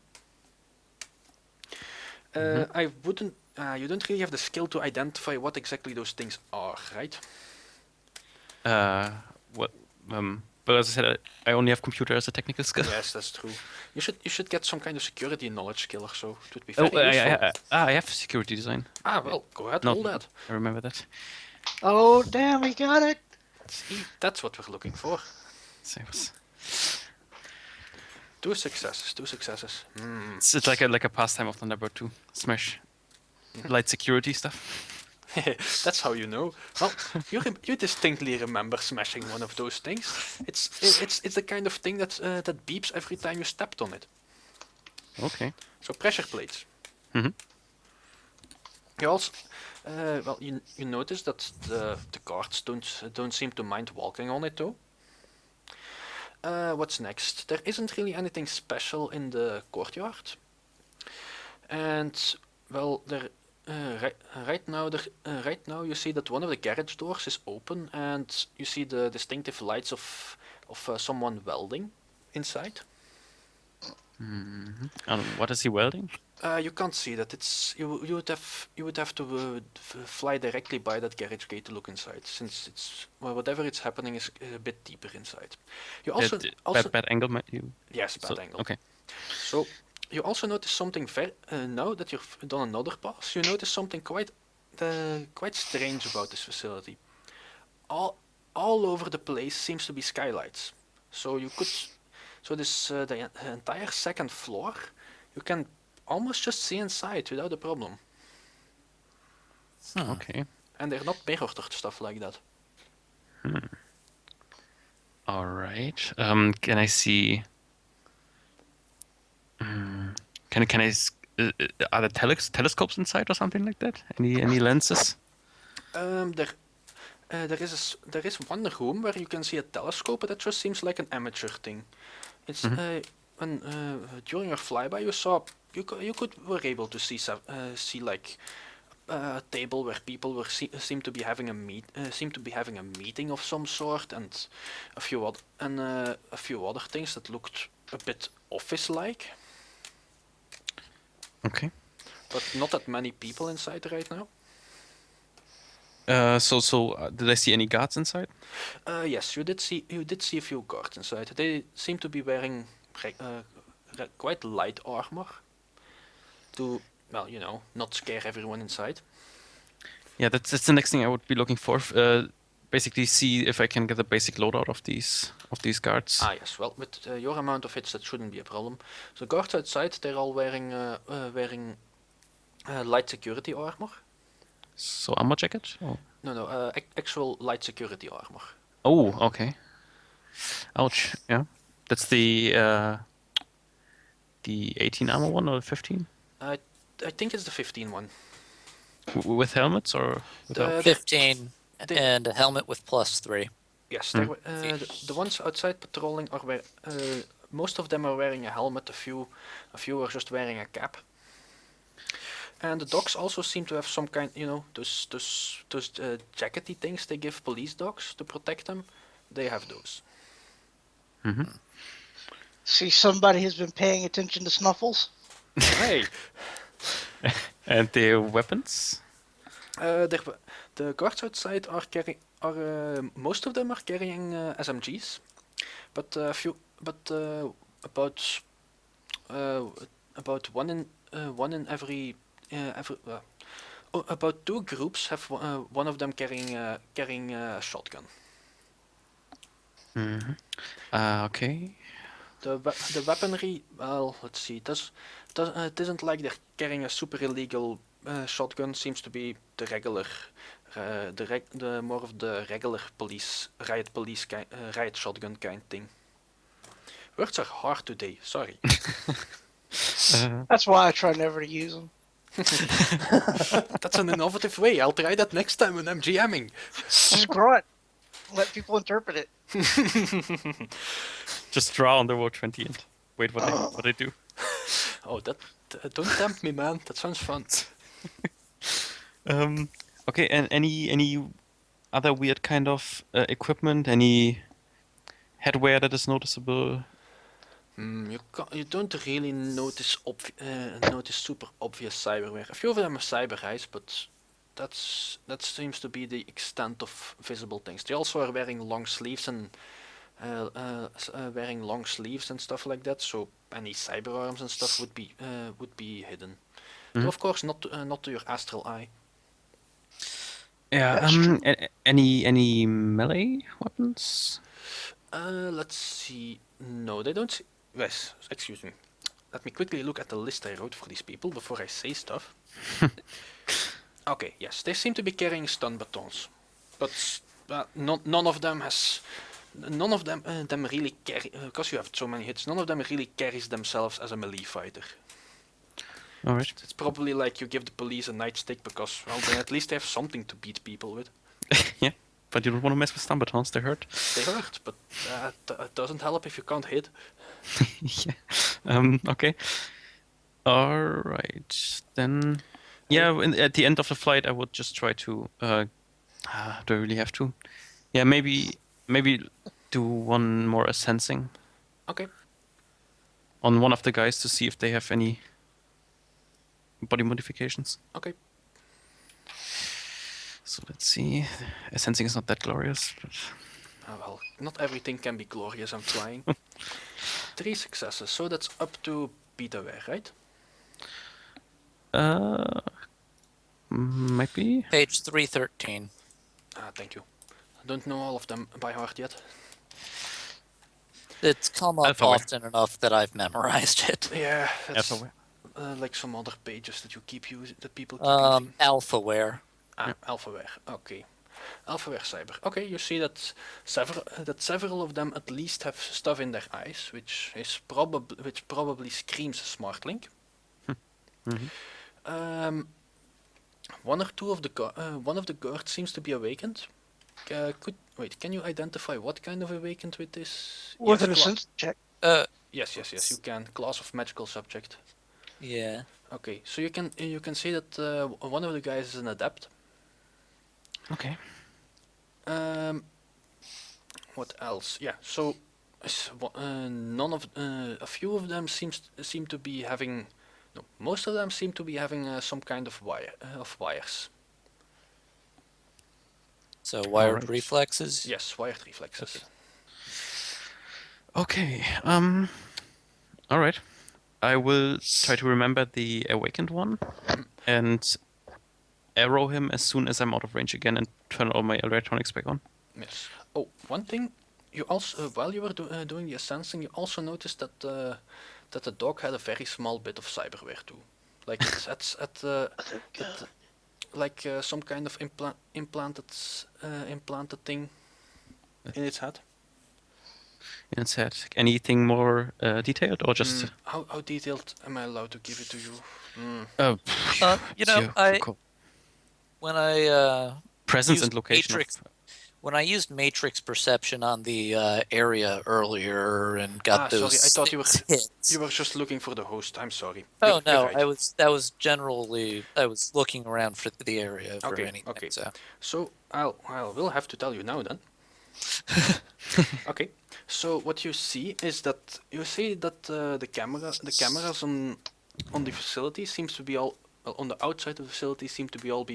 I wouldn't. You don't really have the skill to identify what exactly those things are, right? What? But as I said, I only have computer as a technical skill. Yes, that's true. You should get some kind of security knowledge skill or so. It would be Oh, very useful. I have security design. Well, go ahead, No, roll that. I remember that. Oh, damn, he got it. See, that's what we're looking for. So it was- 2 successes. It's like a pastime of Thunderbird 2. Smash. Light security stuff. That's how you know. Well, you distinctly remember smashing one of those things. It's the kind of thing that beeps every time you stepped on it. Okay. So pressure plates. Mhm. You also, you notice that the guards don't seem to mind walking on it though. What's next? There isn't really anything special in the courtyard, and well, there. Right now you see that one of the garage doors is open, and you see the distinctive lights of someone welding inside. And what is he welding? You can't see that. You would have to fly directly by that garage gate to look inside, since whatever it's happening is a bit deeper inside. You also Bad angle, you. yes, bad So, angle. okay. So you also notice something now that you've done another pass. You notice something quite strange about this facility. All over the place seems to be skylights. So the entire second floor, you can almost just see inside without a problem. Okay. And they're not mirrored or stuff like that. All right. Can I see? Can I? Are there telescopes inside or something like that? Any lenses? There is one room where you can see a telescope, but that just seems like an amateur thing. It's when during your flyby were able to see like a table where people seem to be having a meeting of some sort, and a few other things that looked a bit office-like, Okay. but not that many people inside right now. Did I see any guards inside? Yes, you did see a few guards inside. They seem to be wearing quite light armor to, well, not scare everyone inside. Yeah, that's the next thing I would be looking for. Basically, see if I can get a basic loadout of these guards. Ah, yes. Well, with your amount of hits, that shouldn't be a problem. So guards outside, they're all wearing light security armor. So armor jacket? Oh. No, actual light security armor. Oh, okay. Ouch. Yeah. That's the 18 armor one or the 15? I think it's the 15 one. With helmets or without? 15 and a helmet with +3. Yes, the ones outside patrolling are most of them are wearing a helmet. A few are just wearing a cap. And the dogs also seem to have some kind, those jackety things they give police dogs to protect them. They have those. See, somebody has been paying attention to Snuffles. Hey, And their weapons? the guards outside most of them are carrying SMGs, but about about one in every about 2 groups have one of them carrying a shotgun. Mm-hmm. Okay. The weaponry, well, let's see. It isn't like they're carrying a super illegal shotgun. Seems to be the regular, the more of the regular riot shotgun kind thing. Words are hard today. Sorry. That's why I try never to use them. That's an innovative way. I'll try that next time when I'm GMing. Just grunt. Let people interpret it. Just draw on the roll 20 and wait what they do. Oh, don't tempt me, man. That sounds fun. Okay, and any other weird kind of equipment? Any headwear that is noticeable? You don't really notice super obvious cyberware. A few of them are cyber eyes, but that seems to be the extent of visible things. They also are wearing long sleeves and stuff like that. So any cyber arms and stuff would be hidden. Though of course not to your astral eye. Yeah. That's true. Any melee weapons? Let's see. No, they don't. Yes, excuse me. Let me quickly look at the list I wrote for these people before I say stuff. Okay, yes, they seem to be carrying stun batons, but none of them really carry, because you have so many hits. None of them really carries themselves as a melee fighter. All right. It's probably like you give the police a nightstick because, well, then at least they have something to beat people with. Yeah, but you don't want to mess with stun batons. They hurt. They hurt, but it doesn't help if you can't hit. Yeah. Okay. All right. Then, yeah. At the end of the flight, I would just try to. Do I really have to? Yeah. Maybe do one more sensing Okay. on one of the guys to see if they have any body modifications. Okay. So let's see. Sensing is not that glorious, but Well, not everything can be glorious and flying. 3 successes, so that's up to Peterware, right? might be. Page 313. Thank you. I don't know all of them by heart yet. It's come up Alphaware. often enough that I've memorized it. Yeah, that's Alphaware. like some other pages that people keep using. Alphaware. Alphaware. Okay. Alphaware Cyber. Okay, you see that several of them at least have stuff in their eyes, which probably screams SmartLink. One or two of one of the guards seems to be awakened. Can you identify what kind of awakened with this? With Yes, an sense check. Yes, you can. Class of magical subject. Yeah. Okay, so you can see that one of the guys is an adept. Okay. What else? Yeah. So, a few of them seem to be having. No, most of them seem to be having some kind of wires. So wired Alright. reflexes. Yes, wired reflexes. Okay. All right. I will try to remember the awakened one and arrow him as soon as I'm out of range again and turn all my electronics back on. Yes. Oh, one thing. You also, while you were doing the sensing, you also noticed that the dog had a very small bit of cyberware too. Like like some kind of implanted thing in its head. In its head. Anything more detailed or just? How detailed am I allowed to give it to you? You know, when I presence used and location. Matrix, when I used matrix perception on the area earlier and got those sorry, I thought hits. you were just looking for the host. I'm sorry. Oh You're no, right. I was generally looking around for the area for Okay, anything. okay. So I will have to tell you now then. Okay. So what you see is that the cameras on the facility seems to be all on the outside of the facility seem to be all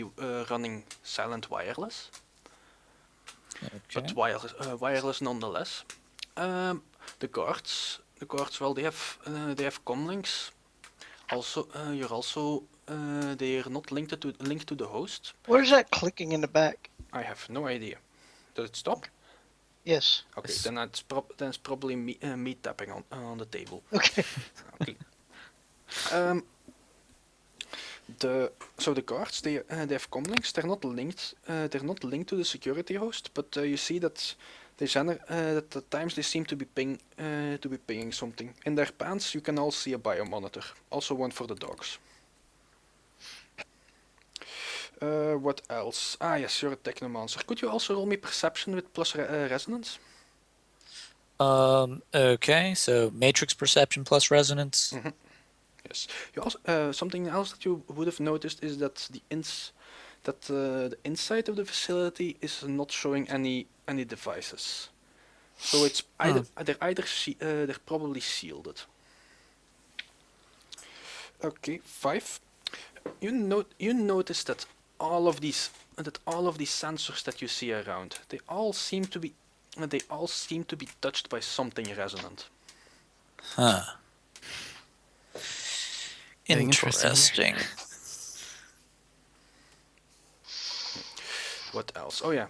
running silent wireless, but wireless nonetheless. The the guards, well, they have comlinks. Also, they are not linked to the host. What is that clicking in the back? I have no idea. Does it stop? Yes. Okay, Yes. then it's probably me tapping on the table. Okay. Okay. The guards, they have comlinks. They're not linked. They're not linked to the security host, but you see that that at times they seem to be pinging something. In their pants, you can all see a biomonitor. Also one for the dogs. What else? Ah, yes, you're a technomancer. Could you also roll me perception with plus resonance? Okay, so matrix perception plus resonance. Yes. You also something else that you would have noticed is that the inside of the facility is not showing any devices. So it's they're probably shielded. Okay, 5. You notice that all of these sensors that you see around, they all seem to be touched by something resonant. Huh. Getting interesting. Interesting. What else? Oh yeah,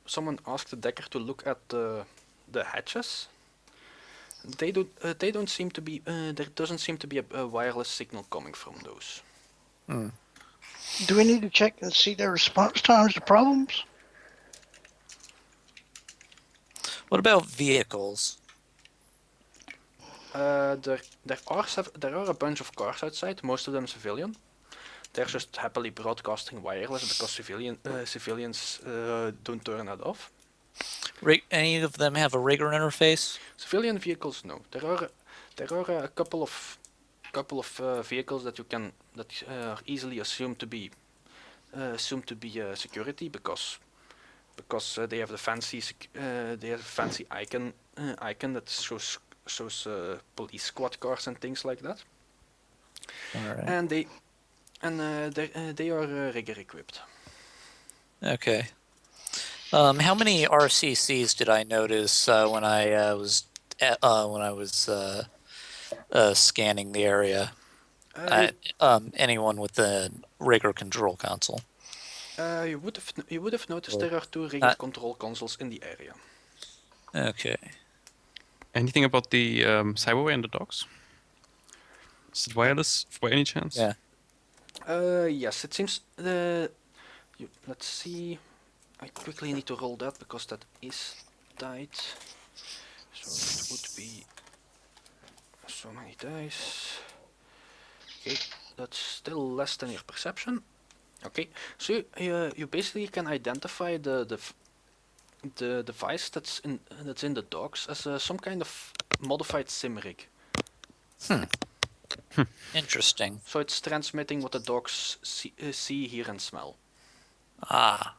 someone asked the decker to look at the hatches. They don't seem to be. There doesn't seem to be a wireless signal coming from those. Do we need to check and see their response times to problems? What about vehicles? There are a bunch of cars outside. Most of them civilian. They're just happily broadcasting wireless because civilians don't turn that off. Any of them have a rigger interface? Civilian vehicles, no. There are a couple of vehicles that are easily assumed to be security because they have the fancy icon that shows police squad cars and things like that. All right. And they are rigger equipped. Okay. How many RCCs did I notice when I was scanning the area? Anyone with the rigger control console? You would have noticed there are 2 rigger control consoles in the area. Okay. Anything about the cyberway and the dogs? Is it wireless by any chance? Yeah. Yes, it seems. Let's see. I quickly need to roll that because that is tight. So it would be so many dice. Okay, that's still less than your perception. Okay, so you basically can identify the device that's in the dogs as some kind of modified sim rig. Interesting. So it's transmitting what the dogs see, hear, and smell. Ah.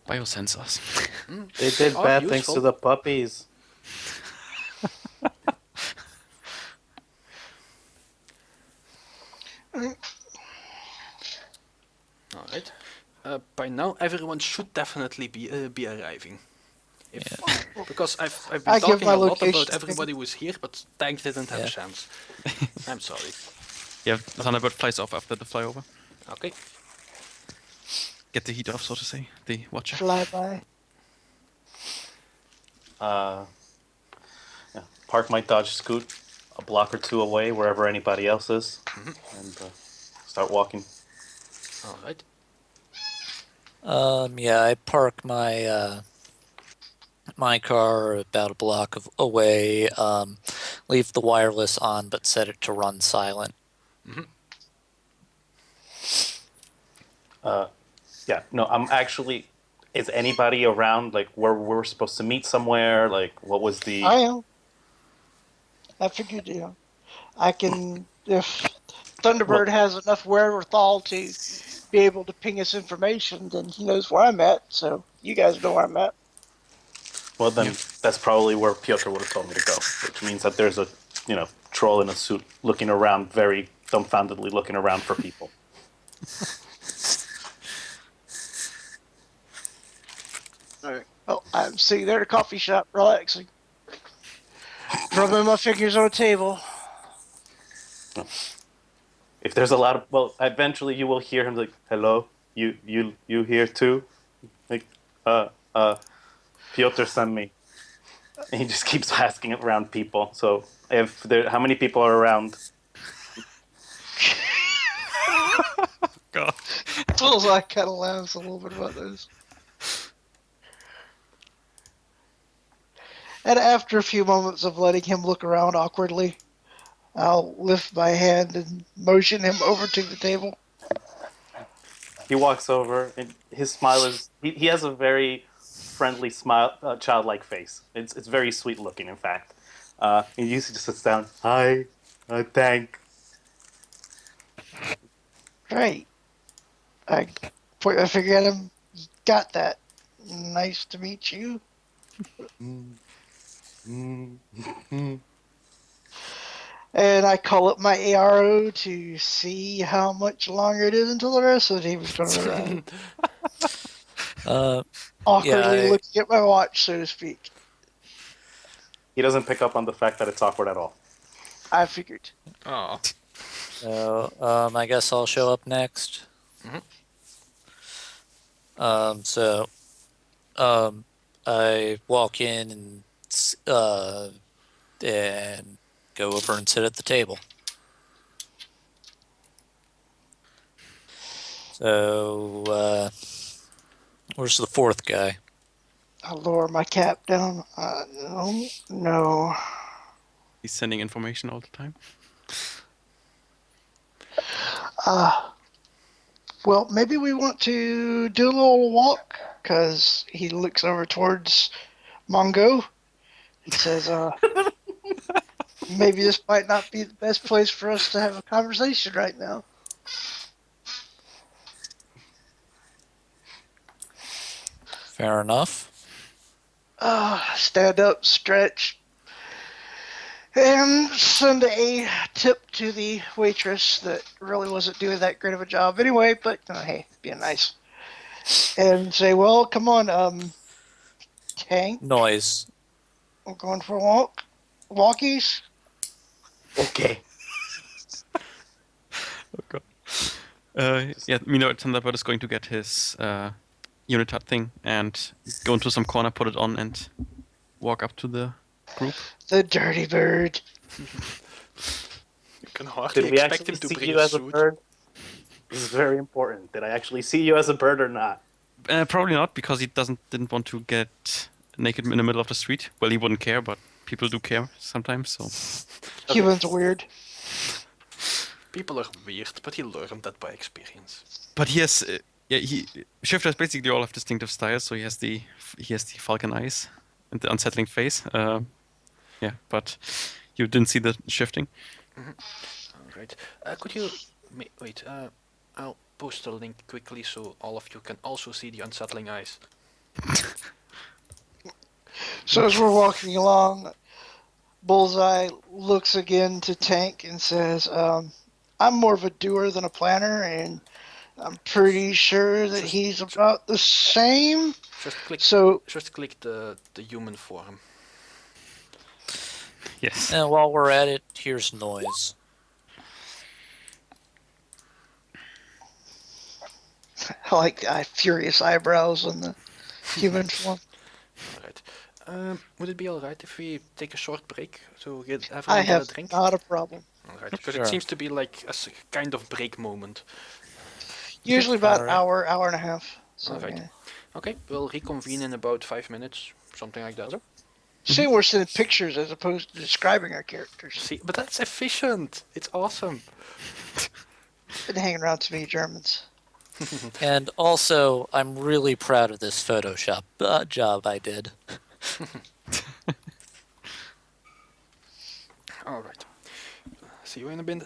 Biosensors. They did Oh, bad things useful. to the puppies. All right. By now, everyone should definitely be arriving. Because I've been I give talking my a lot location about everybody who was here, but Tank didn't have a Yeah. chance. I'm sorry. Yeah, Thunderbird flies off after the flyover. Okay. Get the heat off, so to say. The watcher. Fly by. Yeah. Park my Dodge Scoot a block or 2 away, wherever anybody else is, and start walking. All right. Yeah, I park my my car about a block away. Leave the wireless on, but set it to run silent. Yeah, no, I'm actually. Is anybody around? Like, where we're supposed to meet somewhere? Like, what was the? I am. I figured, I can, if Thunderbird has enough wherewithal to be able to ping us information, then he knows where I'm at, so you guys know where I'm at. Well, then that's probably where Piotr would have told me to go, which means that there's a, troll in a suit looking around, very dumbfoundedly looking around for people. Alright. Well, I'm sitting there at a coffee shop, relaxing. Rubbing my fingers on a table. If there's a lot of, well, eventually you will hear him like, "Hello, you here too?" Like, Piotr sent me. And he just keeps asking around people. So if there, how many people are around? God. Bullseye kind of laughs a little bit about this. And after a few moments of letting him look around awkwardly, I'll lift my hand and motion him over to the table. He walks over, and his smile is. He has a very friendly smile, childlike face. It's very sweet looking, in fact. He usually just sits down. Hi, thank. Right. I point my finger at him. Got that. Nice to meet you. And I call up my ARO to see how much longer it is until the rest of the team is going to arrive. Awkwardly I- looking at my watch, so to speak. He doesn't pick up on the fact that it's awkward at all. I figured. Oh. So, I guess I'll show up next. So, I walk in and go over and sit at the table. So, where's the fourth guy? I lower my cap down. No. He's sending information all the time. Well, maybe we want to do a little walk, because he looks over towards Mongo and says, maybe this might not be the best place for us to have a conversation right now. Fair enough. Stand up, stretch, and send a tip to the waitress that really wasn't doing that great of a job anyway, but hey, being nice. And say, well, come on, Tank, Noise. I'm going for a walk. Walkies? Okay. Oh god. Yeah, Thunderbird is going to get his Unitard thing and go into some corner, put it on, and walk up to the group. The dirty bird. You can hardly Did we expect actually him to see bring you a as a suit. bird? This is very important. Did I actually see you as a bird or not? Probably not, because he didn't want to get naked in the middle of the street. Well, he wouldn't care, but people do care sometimes. So Humans are weird. People are weird, but he learned that by experience. but he has, Shifter has basically all of distinctive styles. So he has the falcon eyes and the unsettling face. Yeah, but you didn't see the shifting. Alright. Could you... Wait, I'll post a link quickly so all of you can also see the unsettling eyes. So as we're walking along, Bullseye looks again to Tank and says, I'm more of a doer than a planner, and I'm pretty sure that he's about the same. Just click the human form. Yes. And while we're at it, here's Noise. I like furious eyebrows on the human form. Alright. Would it be alright if we take a short break to have I a have drink? not a problem. Alright, because Sure. it seems to be like a kind of break moment. Usually about an Alright. hour and a half. So, Alright. yeah. Okay, we'll reconvene in about 5 minutes, something like that. See, we're sending pictures as opposed to describing our characters. See, but that's efficient. It's awesome. Been hanging around too many Germans. And also, I'm really proud of this Photoshop job I did. Alright. See you in a bit.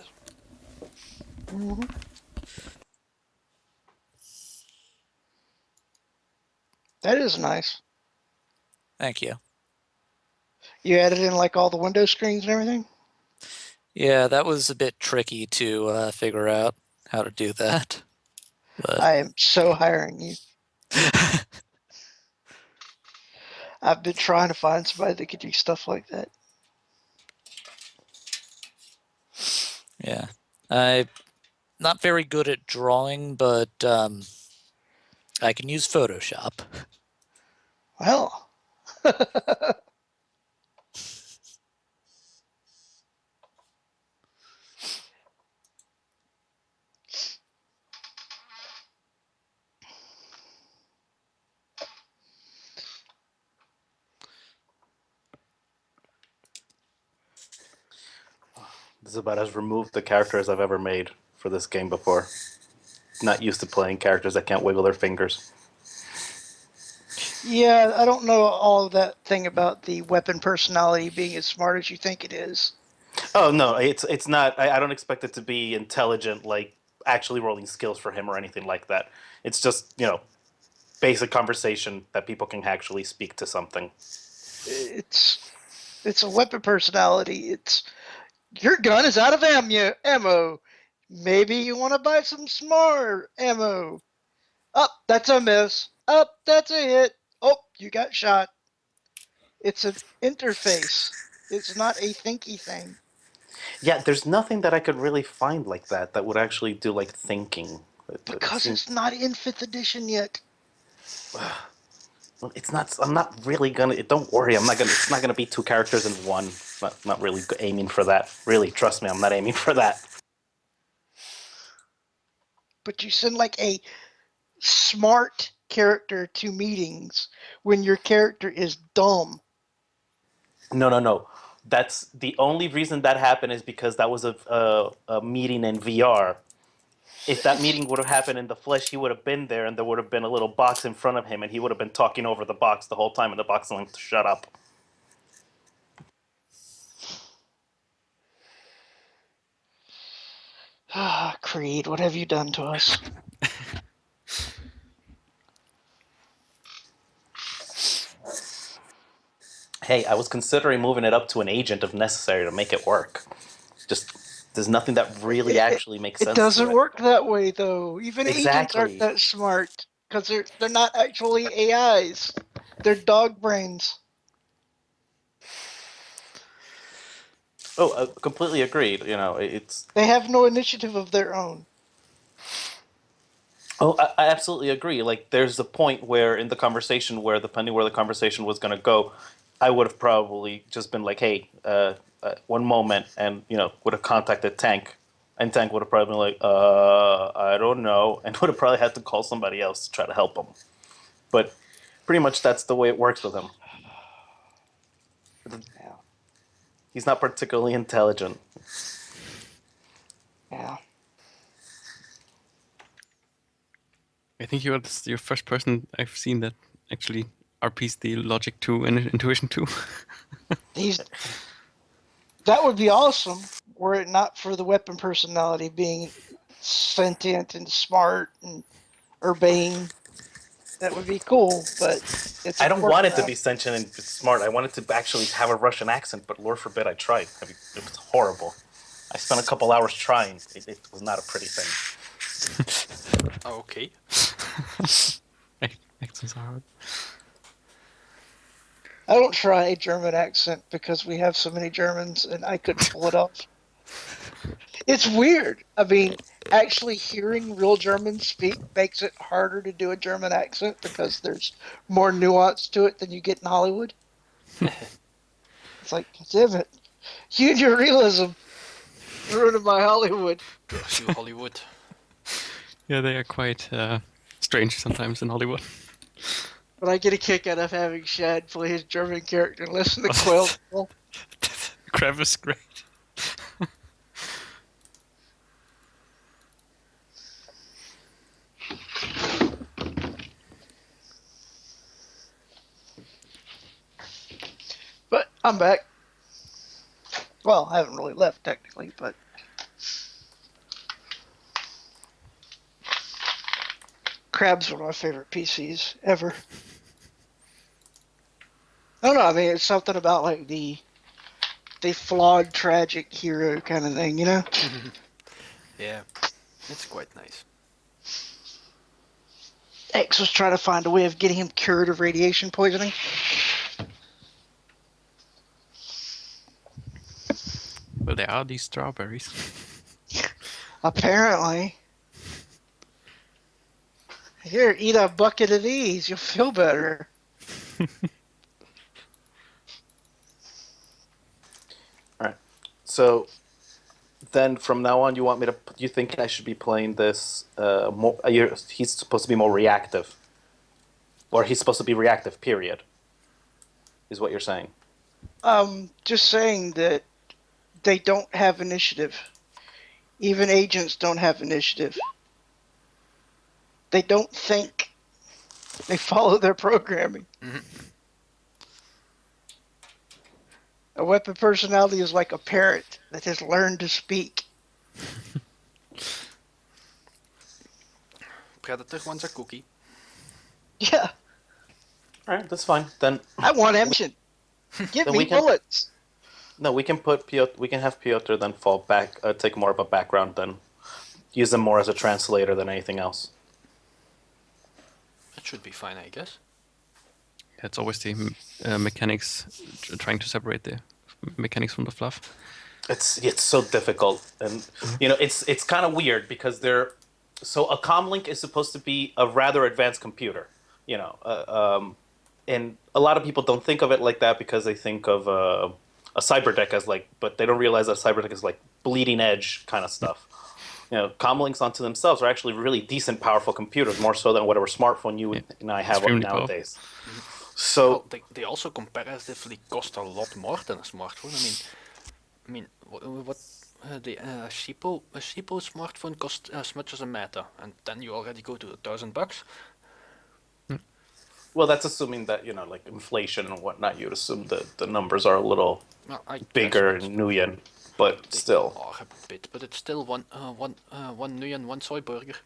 That is nice. Thank you. You added in like all the window screens and everything? Yeah, that was a bit tricky to figure out how to do that. But I am so hiring you. I've been trying to find somebody that could do stuff like that. Yeah. I'm not very good at drawing, but I can use Photoshop. Well, This is about as removed the characters I've ever made for this game before. Not used to playing characters that can't wiggle their fingers. yeah, I don't know all of that thing about the weapon personality being as smart as you think it is. Oh no, it's not. I don't expect it to be intelligent, like actually rolling skills for him or anything like that. It's just basic conversation that people can actually speak to something. It's a weapon personality. It's your gun is out of ammo. Maybe you want to buy some smart ammo. Up, that's a miss. Up, that's a hit. Oh, you got shot. It's an interface. It's not a thinky thing. Yeah, there's nothing that I could really find like that that would actually do like thinking. Because it's not in 5th edition yet. It's not. I'm not really gonna. Don't worry. I'm not gonna. It's not gonna be two characters in one. Not really aiming for that. Really, trust me. I'm not aiming for that. But you send like a smart character to meetings when your character is dumb. No. That's the only reason that happened is because that was a meeting in VR. If that meeting would have happened in the flesh, he would have been there, and there would have been a little box in front of him, and he would have been talking over the box the whole time, and the box telling him to shut up. Ah, Creed, what have you done to us? Hey, I was considering moving it up to an agent if necessary to make it work. Just there's nothing that really actually makes sense. It doesn't to work that way, though. Even agents aren't Exactly. that smart because they're not actually AIs. They're dog brains. Oh, completely agreed. It's. They have no initiative of their own. Oh, I absolutely agree. Like, there's a point where in the conversation where, depending where the conversation was going to go, I would have probably just been like, "Hey, one moment," and would have contacted Tank, and Tank would have probably been like, I don't know," and would have probably had to call somebody else to try to help him. But pretty much that's the way it works with him. Yeah. He's not particularly intelligent. Yeah. I think you're your first person I've seen that actually RPs the Logic 2 and Intuition 2. That would be awesome were it not for the weapon personality being sentient and smart and urbane. That would be cool, but it's. I don't want it to be sentient and smart. I want it to actually have a Russian accent, but Lord forbid I tried. I mean, it was horrible. I spent a couple hours trying. It was not a pretty thing. Okay. Accents are hard. I don't try a German accent because we have so many Germans and I couldn't pull it off. It's weird. I mean, actually hearing real Germans speak makes it harder to do a German accent because there's more nuance to it than you get in Hollywood. It's like, damn it. You and your realism ruining my Hollywood. Curse you, Hollywood. Yeah, they are quite strange sometimes in Hollywood. But I get a kick out of having Shad play his German character and listen to Quail. Crab is great. But I'm back. Well, I haven't really left technically, but Crab's one of my favorite PCs ever. I don't know. I mean, it's something about like the flawed, tragic hero kind of thing, you know? Yeah, it's quite nice. X was trying to find a way of getting him cured of radiation poisoning. Well, there are these strawberries. Apparently. Here, eat a bucket of these. You'll feel better. So then from now on, you think I should be playing this more? He's supposed to be more reactive, or he's supposed to be reactive. Period. Is what you're saying? Just saying that they don't have initiative. Even agents don't have initiative. They don't think. They follow their programming. A weapon personality is like a parrot that has learned to speak. Predator wants a cookie. Yeah, All right, that's fine. Then I want action. Give Then me we can- bullets. no, we can put Piotr. We can have Piotr then fall back, take more of a background, then use him more as a translator than anything else. That should be fine, I guess. It's always the mechanics trying to separate the mechanics from the fluff. It's so difficult, and it's kind of weird because a comlink is supposed to be a rather advanced computer, and a lot of people don't think of it like that because they think of a cyberdeck as but they don't realize that a cyberdeck is like bleeding edge kind of stuff. Comlinks onto themselves are actually really decent, powerful computers, more so than whatever smartphone you and I have Extremely nowadays. So Well, they also comparatively cost a lot more than a smartphone. I mean, what the a cheapo smartphone costs as much as a Meta, and then you already go to $1,000. well, that's assuming that like inflation and whatnot. You'd assume that the numbers are a little Well, I bigger guess in Nguyen, but they still. are a bit, but it's still one Nguyen, one soy burger.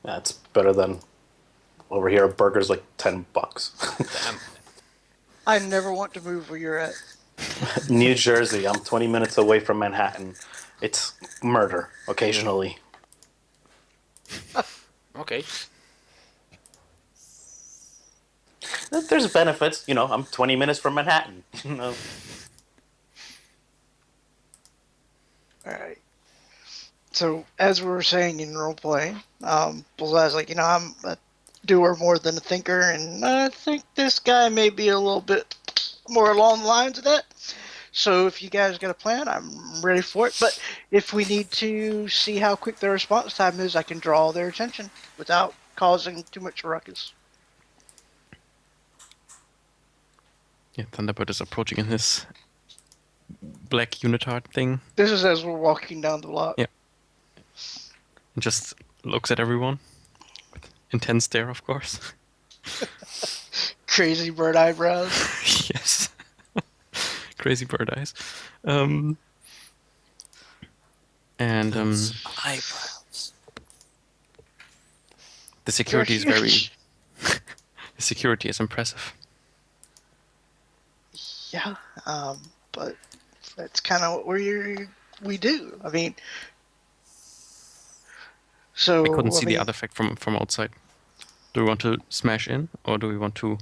That's better than over here. A burger's like $10. Damn. I never want to move where you're at. New Jersey. I'm 20 minutes away from Manhattan. It's murder occasionally. Okay. There's benefits. I'm 20 minutes from Manhattan. Alright. So, as we were saying in roleplay, Bullseye's like, I'm a doer more than a thinker, and I think this guy may be a little bit more along the lines of that. So, if you guys got a plan, I'm ready for it. But if we need to see how quick their response time is, I can draw their attention without causing too much ruckus. Yeah, Thunderbird is approaching in his black unitard thing This is as we're walking down the block. Yeah. and just looks at everyone. With intense stare, of course. Crazy bird eyebrows. Yes. Crazy bird eyes. And Eyebrows. the security is They're very. huge. The security is impressive. Yeah, but that's kind of what we do. I mean, so We couldn't see I the mean, artifact from outside. Do we want to smash in, or do we want to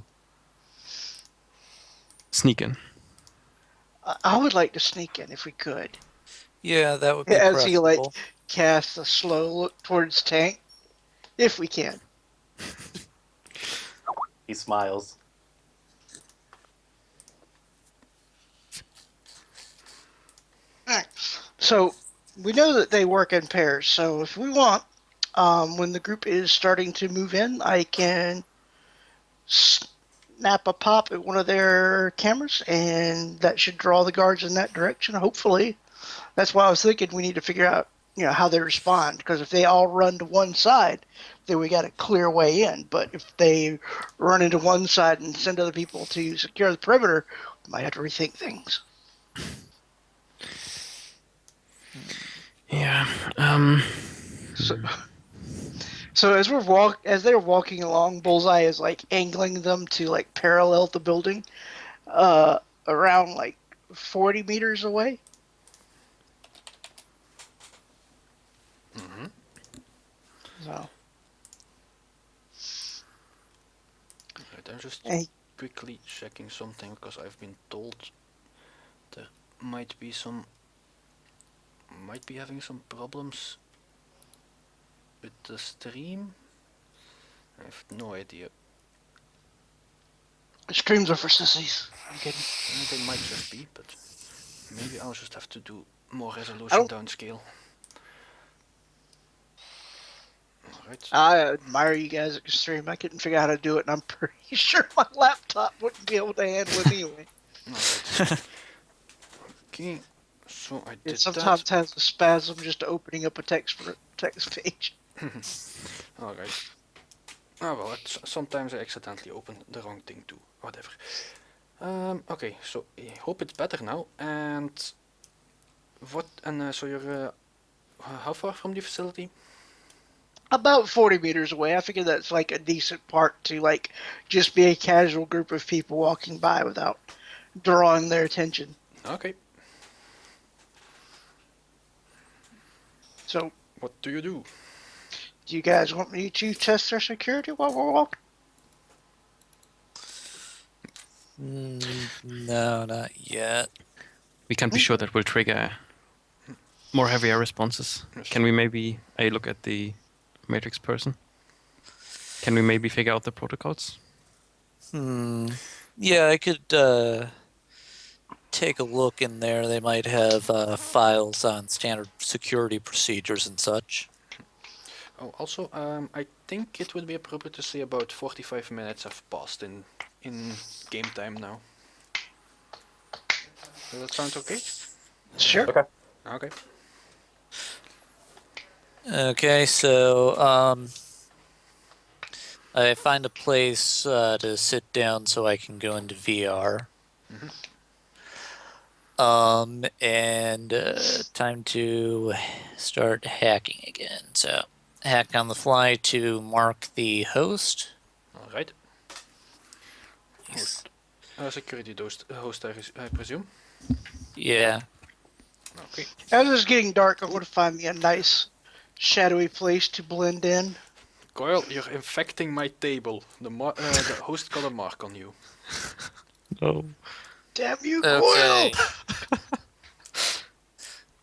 sneak in? I would like to sneak in if we could. Yeah, that would be As he like preferable. casts a slow look towards Tank, if we can. He smiles. Alright. So we know that they work in pairs. So if we want, when the group is starting to move in, I can snap a pop at one of their cameras, and that should draw the guards in that direction. Hopefully, that's why I was thinking we need to figure out, how they respond. Because if they all run to one side, then we got a clear way in. But if they run into one side and send other people to secure the perimeter, we might have to rethink things. Yeah. So as they're walking along, Bullseye is like angling them to like parallel the building, around like 40 meters away. Mm-hmm. So Right, I'm just Hey. quickly checking something because I've been told might be having some problems with the stream. I have no idea. Streams are for sissies. I'm kidding. They might just be, but maybe I'll just have to do more I resolution don't- downscale. Alright. I admire you guys at stream. I couldn't figure out how to do it, and I'm pretty sure my laptop wouldn't be able to handle it anyway. Alright. Okay. So I It did sometimes has a spasm just opening up a text page. that. Alright. Oh well, sometimes I accidentally open the wrong thing too. Whatever. Okay, so I hope it's better now. And what? And so you're how far from the facility? About 40 meters away. I figure that's like a decent part to like just be a casual group of people walking by without drawing their attention. Okay. So, What do you do? do you guys want me to test their security while we're walking? No, not yet. We can't be sure that will trigger more heavier responses. Yes. Can we maybe look at the Matrix person? Can we maybe figure out the protocols? Yeah, I could take a look in there. They might have files on standard security procedures and such. Oh, also, I think it would be appropriate to say about 45 minutes have passed in game time now. Does that sound okay? Sure. Okay. Okay. Okay, so I find a place to sit down so I can go into VR. And time to start hacking again. So hack on the fly to mark the host. Alright. Host. Security host, I presume. Yeah. Okay. As it's getting dark, I want to find me a nice shadowy place to blend in. Coil, you're infecting my table. The host got a mark on you. No. Damn you, Okay.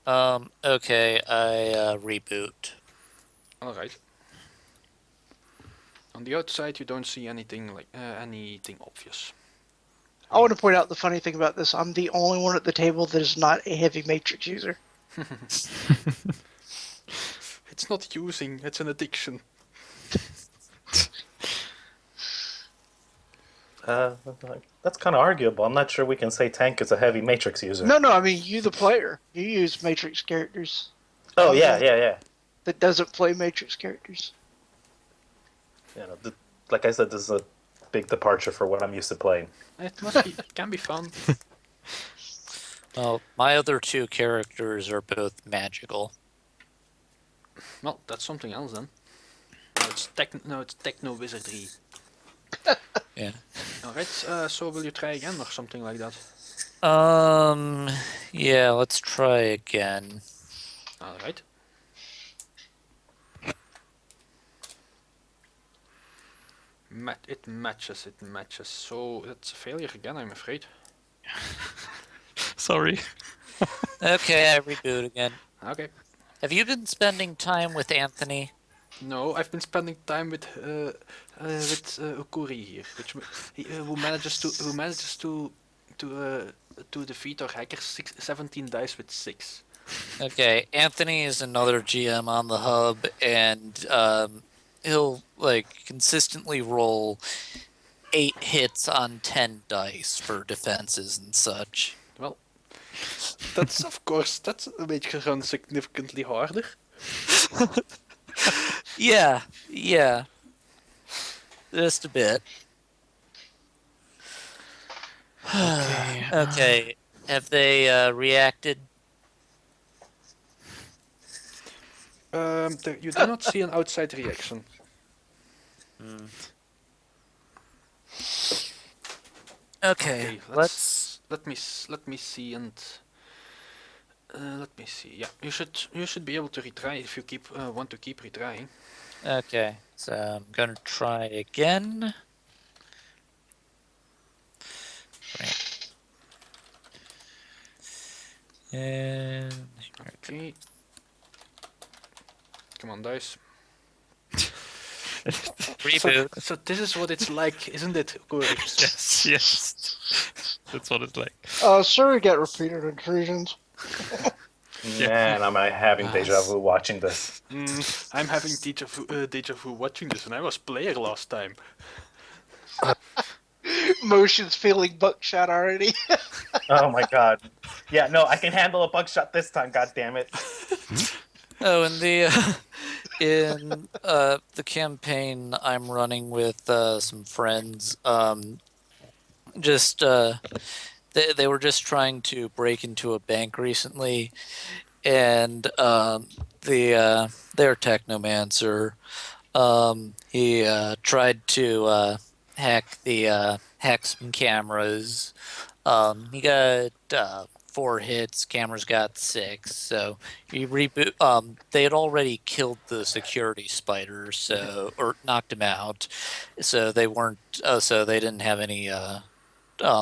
Coil! Okay, I reboot. Alright. On the outside, you don't see anything anything obvious. I want to point out the funny thing about this. I'm the only one at the table that is not a heavy Matrix user. It's not using, it's an addiction. That's kind of arguable. I'm not sure we can say Tank is a heavy Matrix user. No, I mean, you the player. You use Matrix characters. Oh yeah. That doesn't play Matrix characters. You know, like I said, this is a big departure for what I'm used to playing. It can be fun. Well, my other two characters are both magical. Well, that's something else then. No, it's techno wizardry. Yeah. Alright, so will you try again or something like that? Yeah, let's try again. Alright. It matches. So it's a failure again, I'm afraid. Sorry. Okay, I reboot again. Okay. Have you been spending time with Anthony? No, I've been spending time with Okuri here, who manages to defeat our hackers 17 dice with 6. Okay, Anthony is another GM on the hub, and he'll like consistently roll 8 hits on 10 dice for defenses and such. Well, that's of course that's make it run significantly harder. Yeah, just a bit. Okay, have they reacted? You do not see an outside reaction. Okay, let me see and let me see. Yeah, you should be able to retry if you want to keep retrying. Okay, so I'm gonna try again. Right. And Okay. Come on, dice. reboot. So this is what it's like, isn't it, Corey? Yes, yes. That's what it's like. Sir, we got repeated intrusions. Man, am I having deja Yes. vu watching this? I'm having deja vu watching this, and I was player last time. Motion's feeling buckshot already. Oh my god. Yeah, no, I can handle a buckshot this time. God damn it. Oh, and in the campaign I'm running with some friends, just they were just trying to break into a bank recently, and their technomancer, he tried to hack some cameras. He got 4 hits. Cameras got 6. So he reboot. They had already killed the security spider, or knocked him out. So they weren't. So they didn't have any.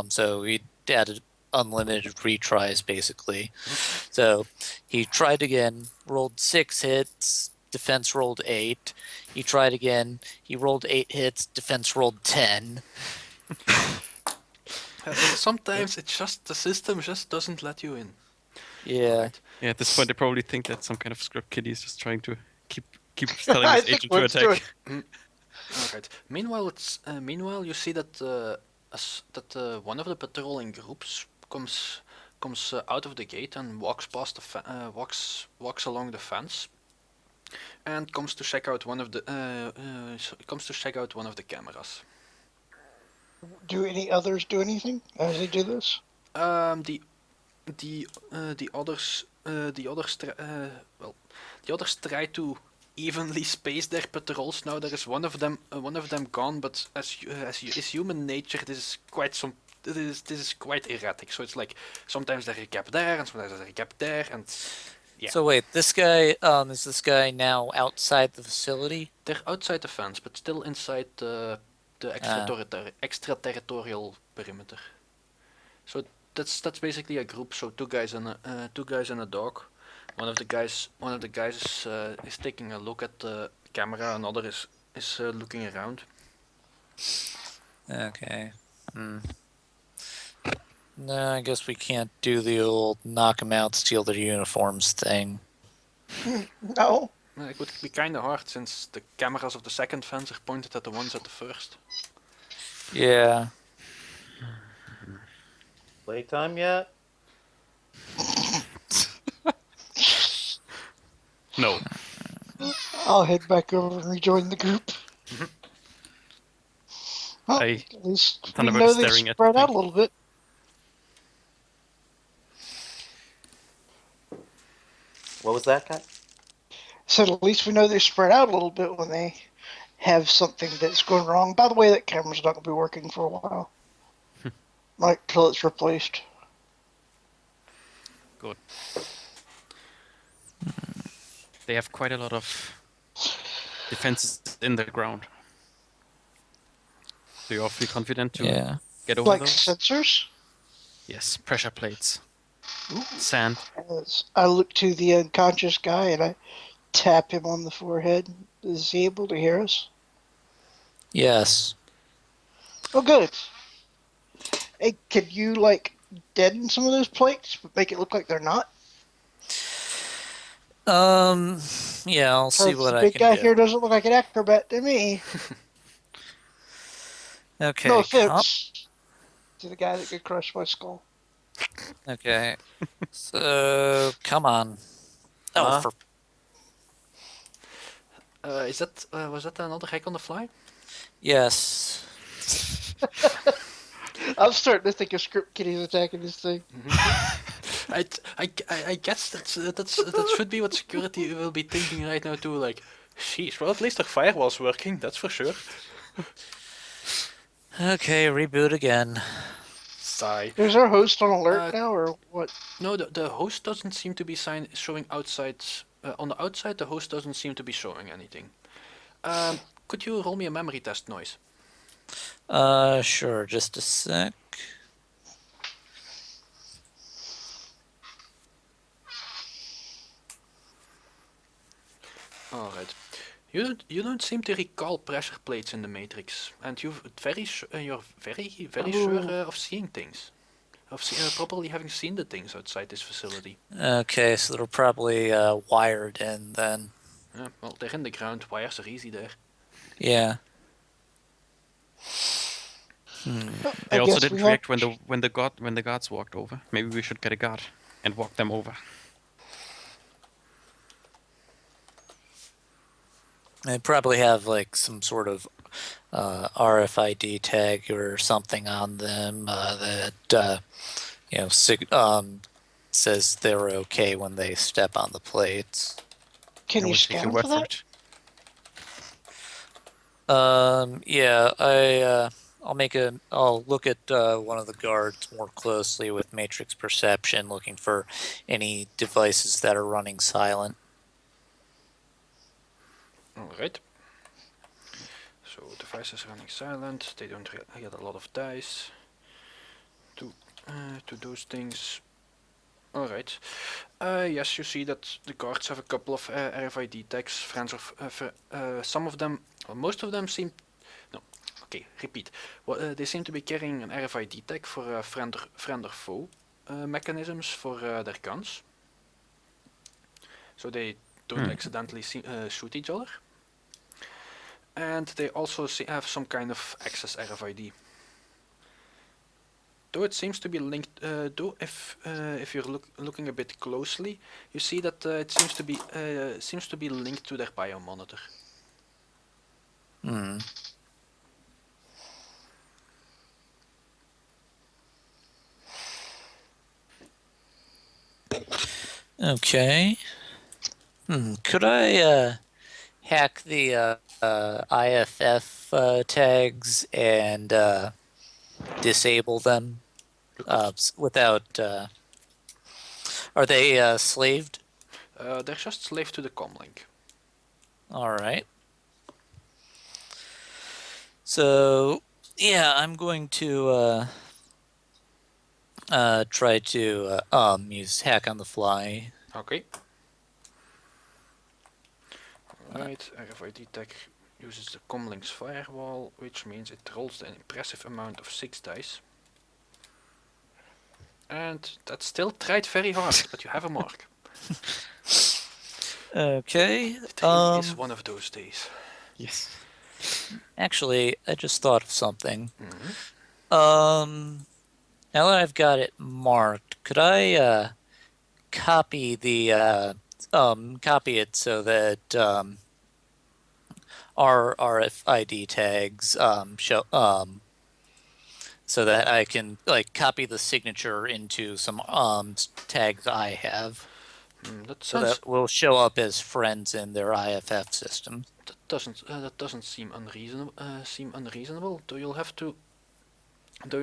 So he added unlimited retries basically. So he tried again. Rolled 6 hits. Defense rolled 8. He tried again. He rolled 8 hits. Defense rolled 10. Sometimes the system just doesn't let you in. Yeah. Right. Yeah, at this point, they probably think that some kind of script kiddie is just trying to keep telling I his think agent to let's do attack. it. Alright. Meanwhile, you see that one of the patrolling groups comes out of the gate and walks past walks along the fence, and comes to check out one of the cameras. Do any others do anything as they do this? The others try to evenly space their patrols. Now there is one of them gone, but as human nature, this is quite erratic. So it's like sometimes there's a gap there, and sometimes there's a gap there, and yeah. So wait, this guy is this guy now outside the facility? They're outside the fence, but still inside the extraterritorial perimeter. So that's basically a group. So two guys and a dog. One of the guys is taking a look at the camera. Another is looking around. Okay. No, I guess we can't do the old knock 'em out, steal their uniforms thing. No. It would be kind of hard since the cameras of the second fence are pointed at the ones at the first. Yeah. Playtime yet? No. I'll head back over and rejoin the group. Well, I- at least we Thunderbird know is they staring at spread me. out a little bit. What was that, Kat? So at least we know they spread out a little bit when they have something that's going wrong. By the way, that camera's not going to be working for a while. Like, till it's replaced. Good. They have quite a lot of defenses in the ground. So you all feel confident to Yeah. get over Like those? sensors. Yes, pressure plates. Sand. As I look to the unconscious guy and I tap him on the forehead. Is he able to hear us? Yes. Oh, good. Hey, could you, like, deaden some of those plates, but make it look like they're not? Yeah, I'll see 'Cause what the I big can guy do. here doesn't look like an acrobat to me. Okay. No offense to the guy that could crush my skull. Okay. So come on. Oh, Uh-huh. Was that another hack on the fly? yes. I'm starting to think of Script Kitty's attacking this thing. I guess that should be what security will be thinking right now too. Like, sheesh, well at least our firewall's working. That's for sure. Okay, reboot again. Sigh. Is our host on alert Uh, now, or what? No, the host doesn't seem to be showing outside. On the outside, the host doesn't seem to be showing anything. Could you roll me a memory test, Noise? Sure, just a sec. All right. You don't seem to recall pressure plates in the Matrix, and you're very sure of seeing things, probably having seen the things outside this facility. Okay, so they're probably wired in then. Yeah, well, they're in the ground. Wires are easy there. Yeah. Well, They I also guess didn't we react have. when the guards walked over. Maybe we should get a guard and walk them over. They probably have like some sort of RFID tag or something on them that says they're okay when they step on the plates. Can I you will take scan your for word for that? it. Yeah, I'll look at one of the guards more closely with matrix perception, looking for any devices that are running silent. All right. So devices running silent. They don't get a lot of dice to those things. All right. Yes, you see that the guards have a couple of RFID tags. Some of them, well, most of them seem. No. Okay, repeat. Well, they seem to be carrying an RFID tag for friend or foe mechanisms for their guns, so they don't accidentally shoot each other. And they also have some kind of access RFID. Though it seems to be linked, if you're looking a bit closely, you see that it seems to be linked to their biomonitor. Hmm. Okay. Could I hack the IFF tags and disable them without? Are they slaved? They're just slave to the comlink. All right. So yeah, I'm going to try to use hack on the fly. Okay. Alright, RFID tag uses the comlink's firewall, which means it rolls an impressive amount of 6 dice. And that's still tried very hard, but you have a mark. Okay. It really is one of those days. Yes. Actually, I just thought of something. Mm-hmm. Now that I've got it marked, could I copy it so that our RFID tags show so that I can like copy the signature into some tags I have, That so sounds. that will show up as friends in their IFF system. That doesn't seem unreasonable. Though you'll have to. Do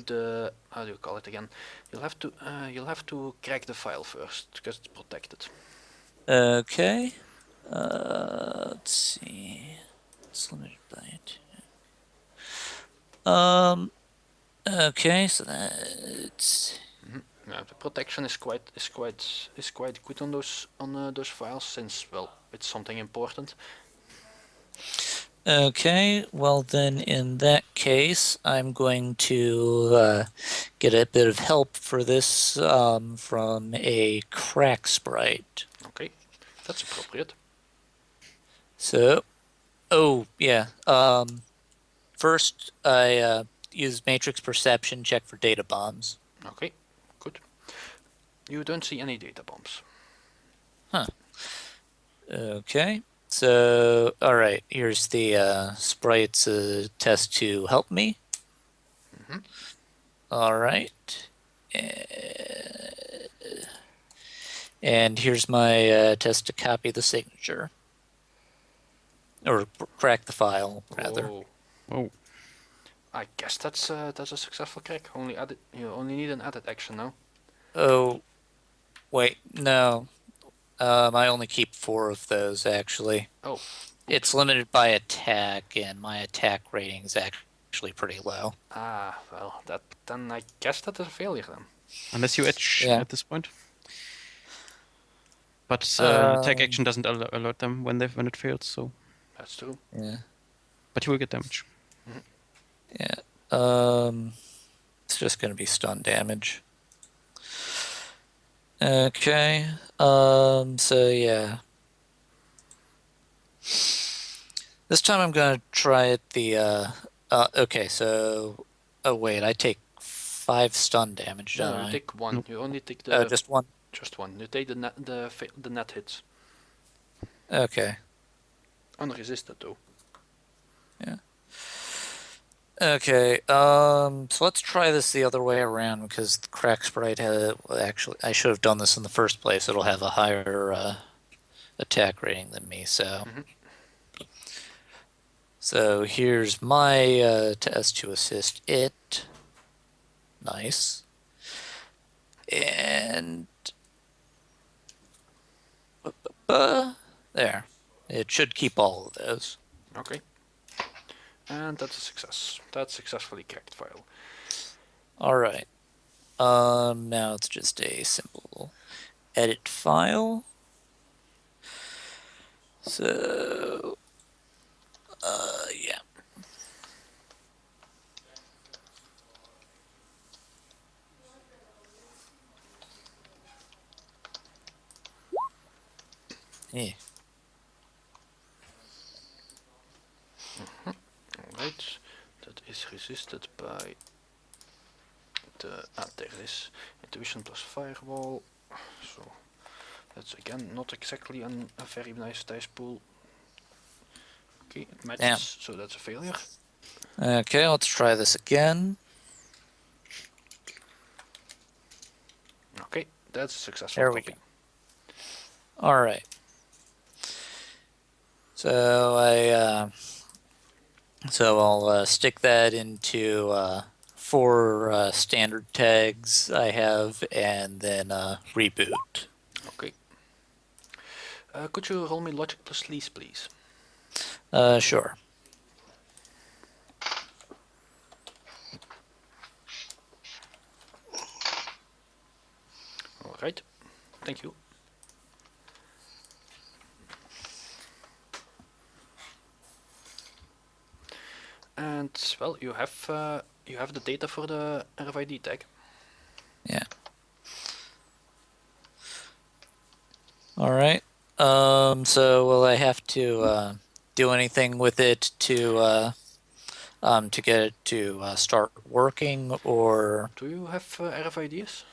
the how do you call it again? You'll have to crack the file first because it's protected. Okay. Let's see. It's limited by it. Okay, so that's. Yeah, the protection is quite good on those files, since, well, it's something important. Okay, well then in that case, I'm going to get a bit of help for this from a crack sprite. Okay, that's appropriate. So, oh yeah. First, I use matrix perception, check for data bombs. Okay, good. You don't see any data bombs. Huh. Okay. So, all right. Here's the sprites test to help me. Mhm. All right. And here's my test to copy the signature. Or crack the file, rather. Oh, Oh. I guess that's a successful crack. You only need an added action now. Oh, wait, no. I only keep 4 of those, actually. Oh. It's limited by attack, and my attack rating is actually pretty low. Ah, well, then I guess that is a failure then. Unless you edge Yeah. at this point. But tag action doesn't alert them when it fails. So, That's true. Yeah. but you will get damage. Yeah. It's just gonna be stun damage. Okay. So yeah. This time I'm gonna try it okay, so oh wait, I take 5 stun damage, don't No, you I? take one. Nope. You only take Just one. just one. You take the net hits. Okay. Unresisted though. Okay, so let's try this the other way around because the crack sprite actually I should have done this in the first place. It'll have a higher attack rating than me, so so here's my test to assist it. Nice. And there. It should keep all of those. Okay. And that's a success. That's successfully cracked file. All right. Now it's just a simple edit file. So, yeah. Yeah. Alright. That is resisted by the there it is. Intuition plus firewall. So that's again not exactly a very nice dice pool. Okay, it matches, Damn. so that's a failure. Okay, let's try this again. Okay, that's a successful There we copy. go. All right. So I'll stick that into 4 standard tags I have, and then reboot. Okay. Could you roll me logic plus lease, please? Sure. Alright. Thank you. And well, you have the data for the RFID tag. Yeah. All right. So will I have to do anything with it to get it to start working, or Do you have RFIDs?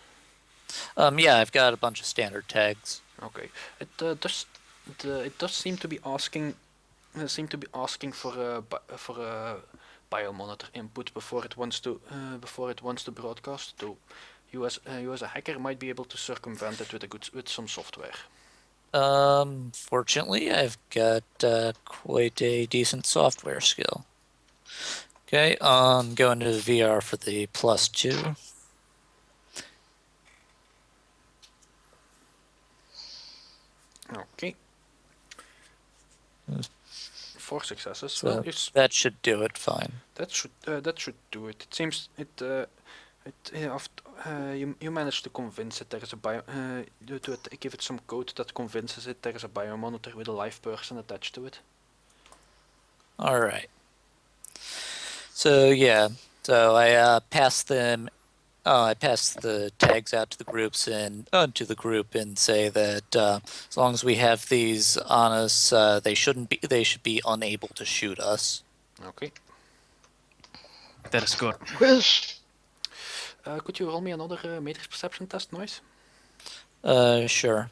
yeah, I've got a bunch of standard tags. Okay. It does seem to be asking for a biomonitor input before it wants to broadcast. So you as a hacker might be able to circumvent it with some software. Fortunately, I've got quite a decent software skill. Okay, going to the VR for the +2. Okay. 4 successes. So Well, that should do it fine. that should do it. It seems you managed to convince it there is to give it some code that convinces it there is a biomonitor with a live person attached to it. All right. So yeah, so I passed them. I pass the tags out to the groups and to the group and say that as long as we have these on us, they should be unable to shoot us. Okay. That is good. Whiz. Could you roll me another matrix perception test, Noise? Sure.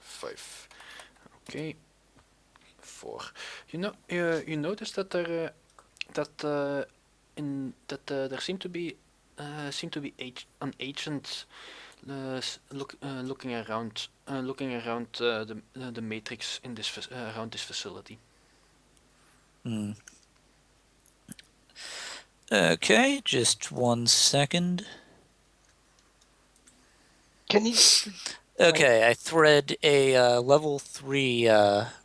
Five. Okay. 4. You notice that there seem to be an agent looking around the matrix in this around this facility. Okay, just 1 second. Can you? Okay, I thread a level 3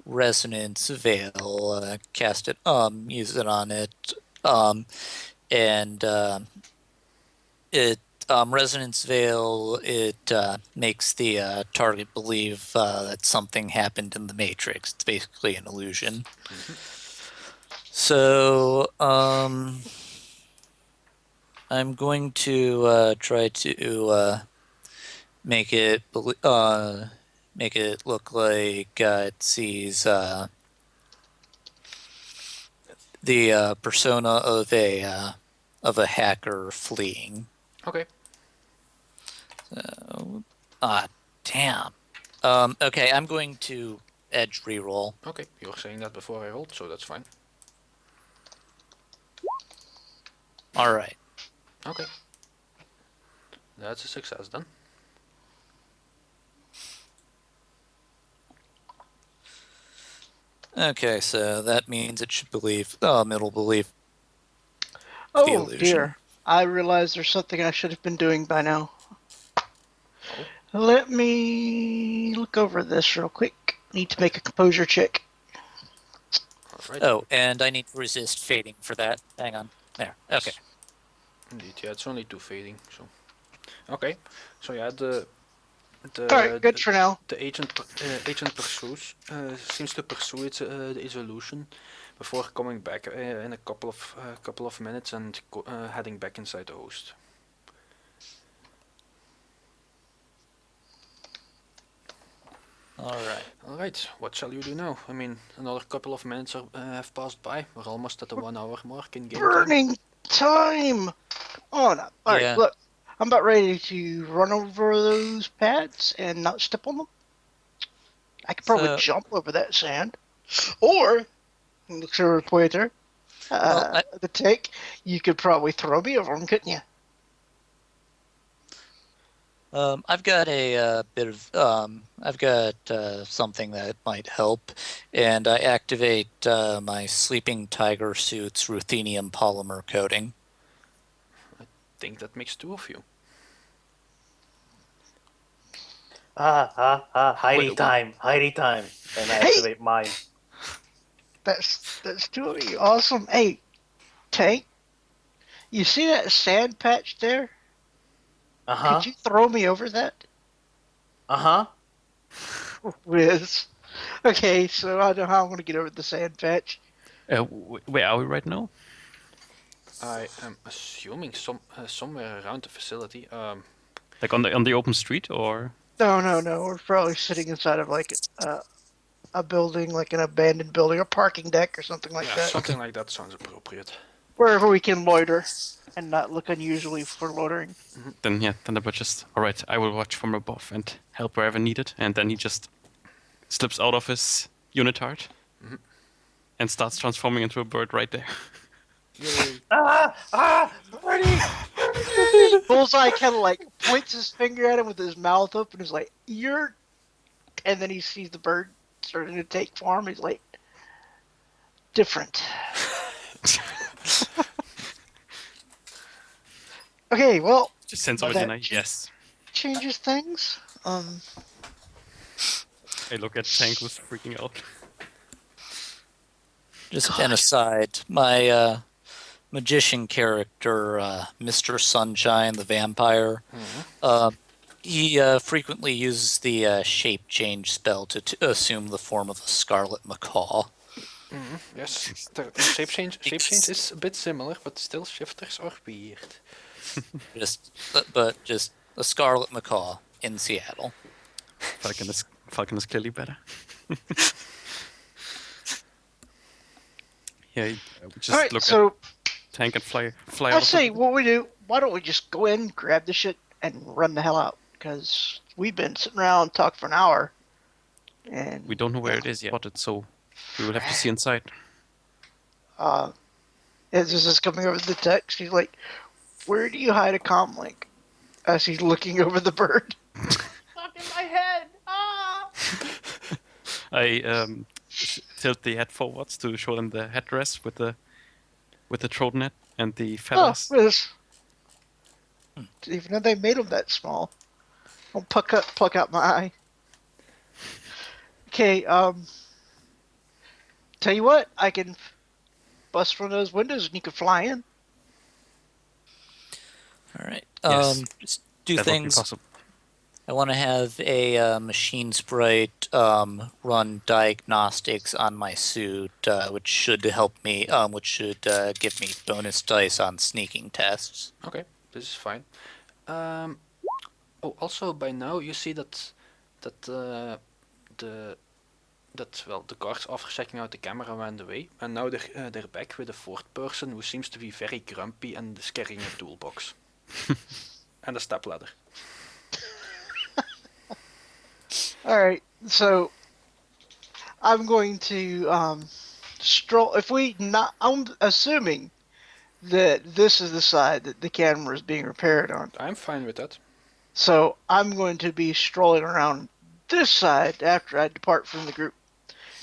resonance veil, cast it, use it on it, and it Resonance Veil, it makes the target believe that something happened in the Matrix. It's basically an illusion. So I'm going to try to make it make it look like it sees the persona of a hacker fleeing. Okay. Damn. Okay, I'm going to edge reroll. Okay. You were saying that before I rolled, so that's fine. All right. Okay. That's a success then. Okay, so that means it should believe. It'll believe the Oh illusion. dear. I realize there's something I should have been doing by now. Let me look over this real quick. Need to make a composure check. Alright. Oh, and I need to resist fading for that. Hang on. There. Okay. Indeed, yeah, it's only 2 fading, so. Okay. So yeah, the Alright, good for now. The agent pursues seems to pursue its the illusion before coming back in a couple of minutes and heading back inside the host. All right. Alright, what shall you do now? I mean, another couple of minutes have passed by. We're almost at the 1 hour mark in game time. Burning time! Come on. Alright, Yeah. look. I'm about ready to run over those pads and not step on them. I could probably So- jump over that sand. Or, looks over the pointer, Well, the tank, you could probably throw me over them, couldn't you? I've got a bit of I've got something that might help, and I activate my Sleeping Tiger suit's ruthenium polymer coating. Think that makes 2 of you. Heidi Wait, time, Heidi time. And I activate mine. That's 2 of you. Awesome. Hey, tank, you see that sand patch there? Uh-huh. Could you throw me over that? Uh-huh. Whiz. Okay, so I know how I'm going to get over the sand patch. Where are we right now? I am assuming somewhere around the facility. Like on the open street, or No. We're probably sitting inside of like a building, like an abandoned building, a parking deck or something like yeah, that. something like that sounds appropriate. Wherever we can loiter and not look unusually for loitering. then yeah, Thunderbird just all right. I will watch from above and help wherever needed, and then he just slips out of his unitard and starts transforming into a bird right there. Bullseye kind of like points his finger at him with his mouth open. He's like, "You're," and then he sees the bird starting to take form. He's like, "Different." Okay, well, Just sends But over the that night. ch- Yes. changes things. I look at Tank who's freaking out. Just an aside, my magician character, Mr. Sunshine, the vampire, he frequently uses the shape change spell to assume the form of a scarlet macaw. Yes, the shape change is a bit similar, but still shifters are weird. But just a scarlet macaw in Seattle. Falcon is clearly better. Yeah, just All right, look so at Tank and fly I out. say what we do. Why don't we just go in, grab the shit, and run the hell out? Because we've been sitting around talking for an hour, and We don't know where it is yet, so we will have to see inside. as this is coming over the text, he's like, "Where do you hide a comm link?" As he's looking over the bird. Stuck in my head. Ah! I tilt the head forwards to show them the headdress with the throat net and the Oh, feathers. Liz. Didn't even know they made them that small. I'll pluck out my eye. Okay, tell you what, I can bust one of those windows and you can fly in. All right. Yes. Just do That would be things. possible. I want to have a machine sprite run diagnostics on my suit, which should help me. Which should give me bonus dice on sneaking tests. Okay, this is fine. Oh, also by now you see that the the guards after checking out the camera went away, and now they're back with a fourth person who seems to be very grumpy and is carrying a toolbox and a stepladder. All right, so I'm going to stroll. If we not, I'm assuming that this is the side that the camera is being repaired on. I'm fine with that. So I'm going to be strolling around this side after I depart from the group.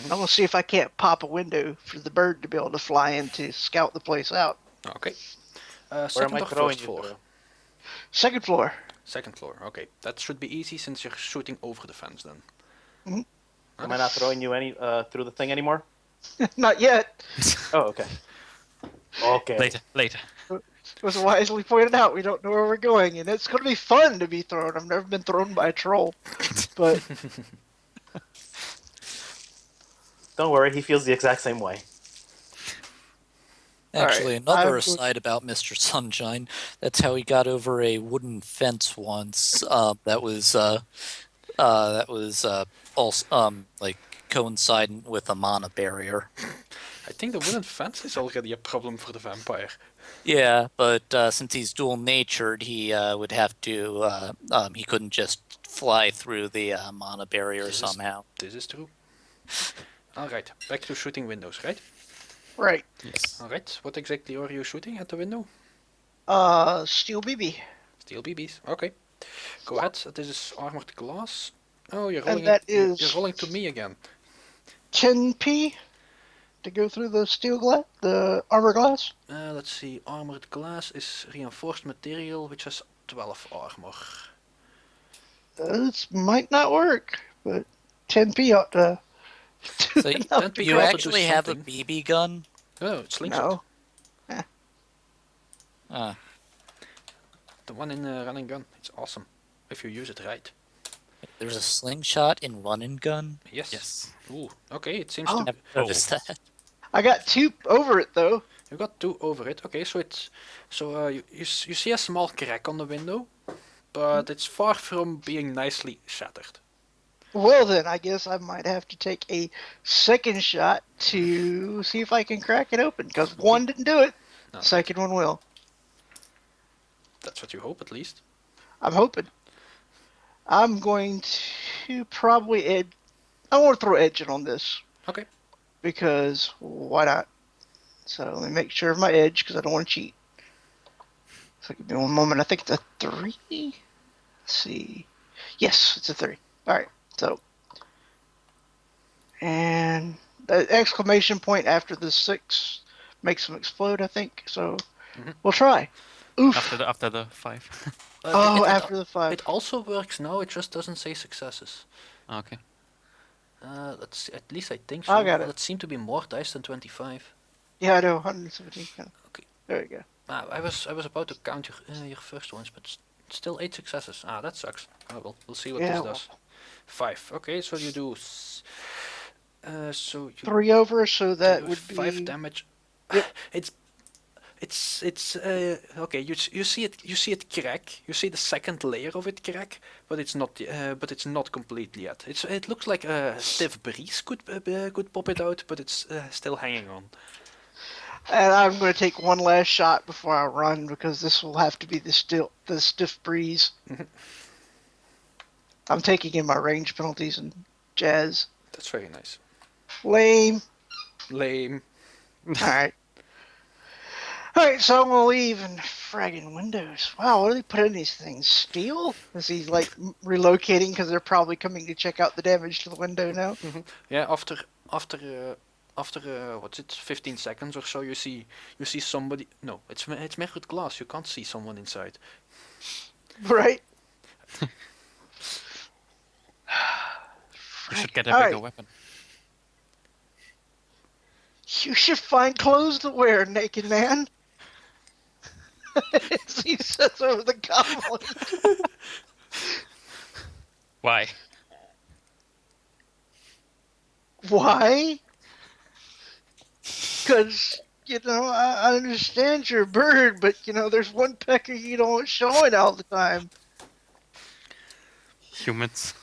I'm going to see if I can't pop a window for the bird to be able to fly in to scout the place out. Okay. Where am Second I or throwing first you floor? through? Second floor. Second floor. Okay, that should be easy since you're shooting over the fence then. Am I not throwing you any through the thing anymore? Not yet. Oh, okay. Okay. Later. It was wisely pointed out. We don't know where we're going, and it's going to be fun to be thrown. I've never been thrown by a troll, but Don't worry, he feels the exact same way. Actually, Alright, another I'm- aside about Mr. Sunshine. That's how he got over a wooden fence once. That was also like coincident with a mana barrier. I think the wooden fence is already a problem for the vampire. Yeah, but since he's dual natured, he would have to. He couldn't just fly through the mana barrier This is- somehow. This is true. Alright, back to shooting windows, right? right. Yes. Alright, what exactly are you shooting at the window? Steel BB. Steel BBs. Okay. Go ahead. This is armored glass. Oh, you're And rolling. that you're is- rolling to me again. 10p to go through the steel glass, the armor glass. Let's see. Armored glass is reinforced material, which has 12 armor. This might not work, but 10p ought to. So you, No, Then we you ought to do actually have a something. BB gun? Oh, it's slingshot. No. The one in run and gun. It's awesome if you use it right. There's a slingshot in run and gun. Yes. Yes. Ooh. Okay. It seems Oh. to. Never noticed that. I got 2 over it though. You got 2 over it. Okay, so it's you see a small crack on the window, but it's far from being nicely shattered. Well then, I guess I might have to take a second shot to see if I can crack it open. Because one didn't do it, No. second one will. That's what you hope, at least. I'm hoping. I'm going to probably I want to throw edge on this. Okay. Because why not? So let me make sure of my edge because I don't want to cheat. So give me one moment. I think it's a 3. Let's see. Yes, it's a 3. All right. So, and the exclamation point after the 6 makes them explode. I think so. Mhm. We'll try. Oof. After the 5. Oh, it, after the 5. it also works now. It just doesn't say successes. Okay. Let's see, at least I think so. I got it. That seemed to be more dice than 25. Yeah, I know. 117. Yeah. Okay. There you go. I was about to count your first ones, but still 8 successes. Ah, that sucks. Oh well, we'll see what Yeah, this well. does. 5. Okay, so you do. So you 3 over, so that do would 5 be. damage. Yep. It's okay. You see it crack. You see the second layer of it crack, but it's not completely yet. It looks like a stiff breeze could pop it out, but it's still hanging on. And I'm going to take one last shot before I run because this will have to be the stiff breeze. Mhm. I'm taking in my range penalties and jazz. That's very nice. Lame. Lame. Alright. Alright, so I'm gonna leave and fragging windows. Wow, what do they put in these things? Steel? Is he like relocating because they're probably coming to check out the damage to the window now? Yeah. After what's it? 15 seconds or so, you see somebody. No, it's mirrored glass. You can't see someone inside. Right? You should get a Alright. bigger weapon. You should find clothes to wear, naked man. he says over the goblin. Why? Why? Because, I understand you're a bird, but, there's one pecker you don't showing all the time. Humans.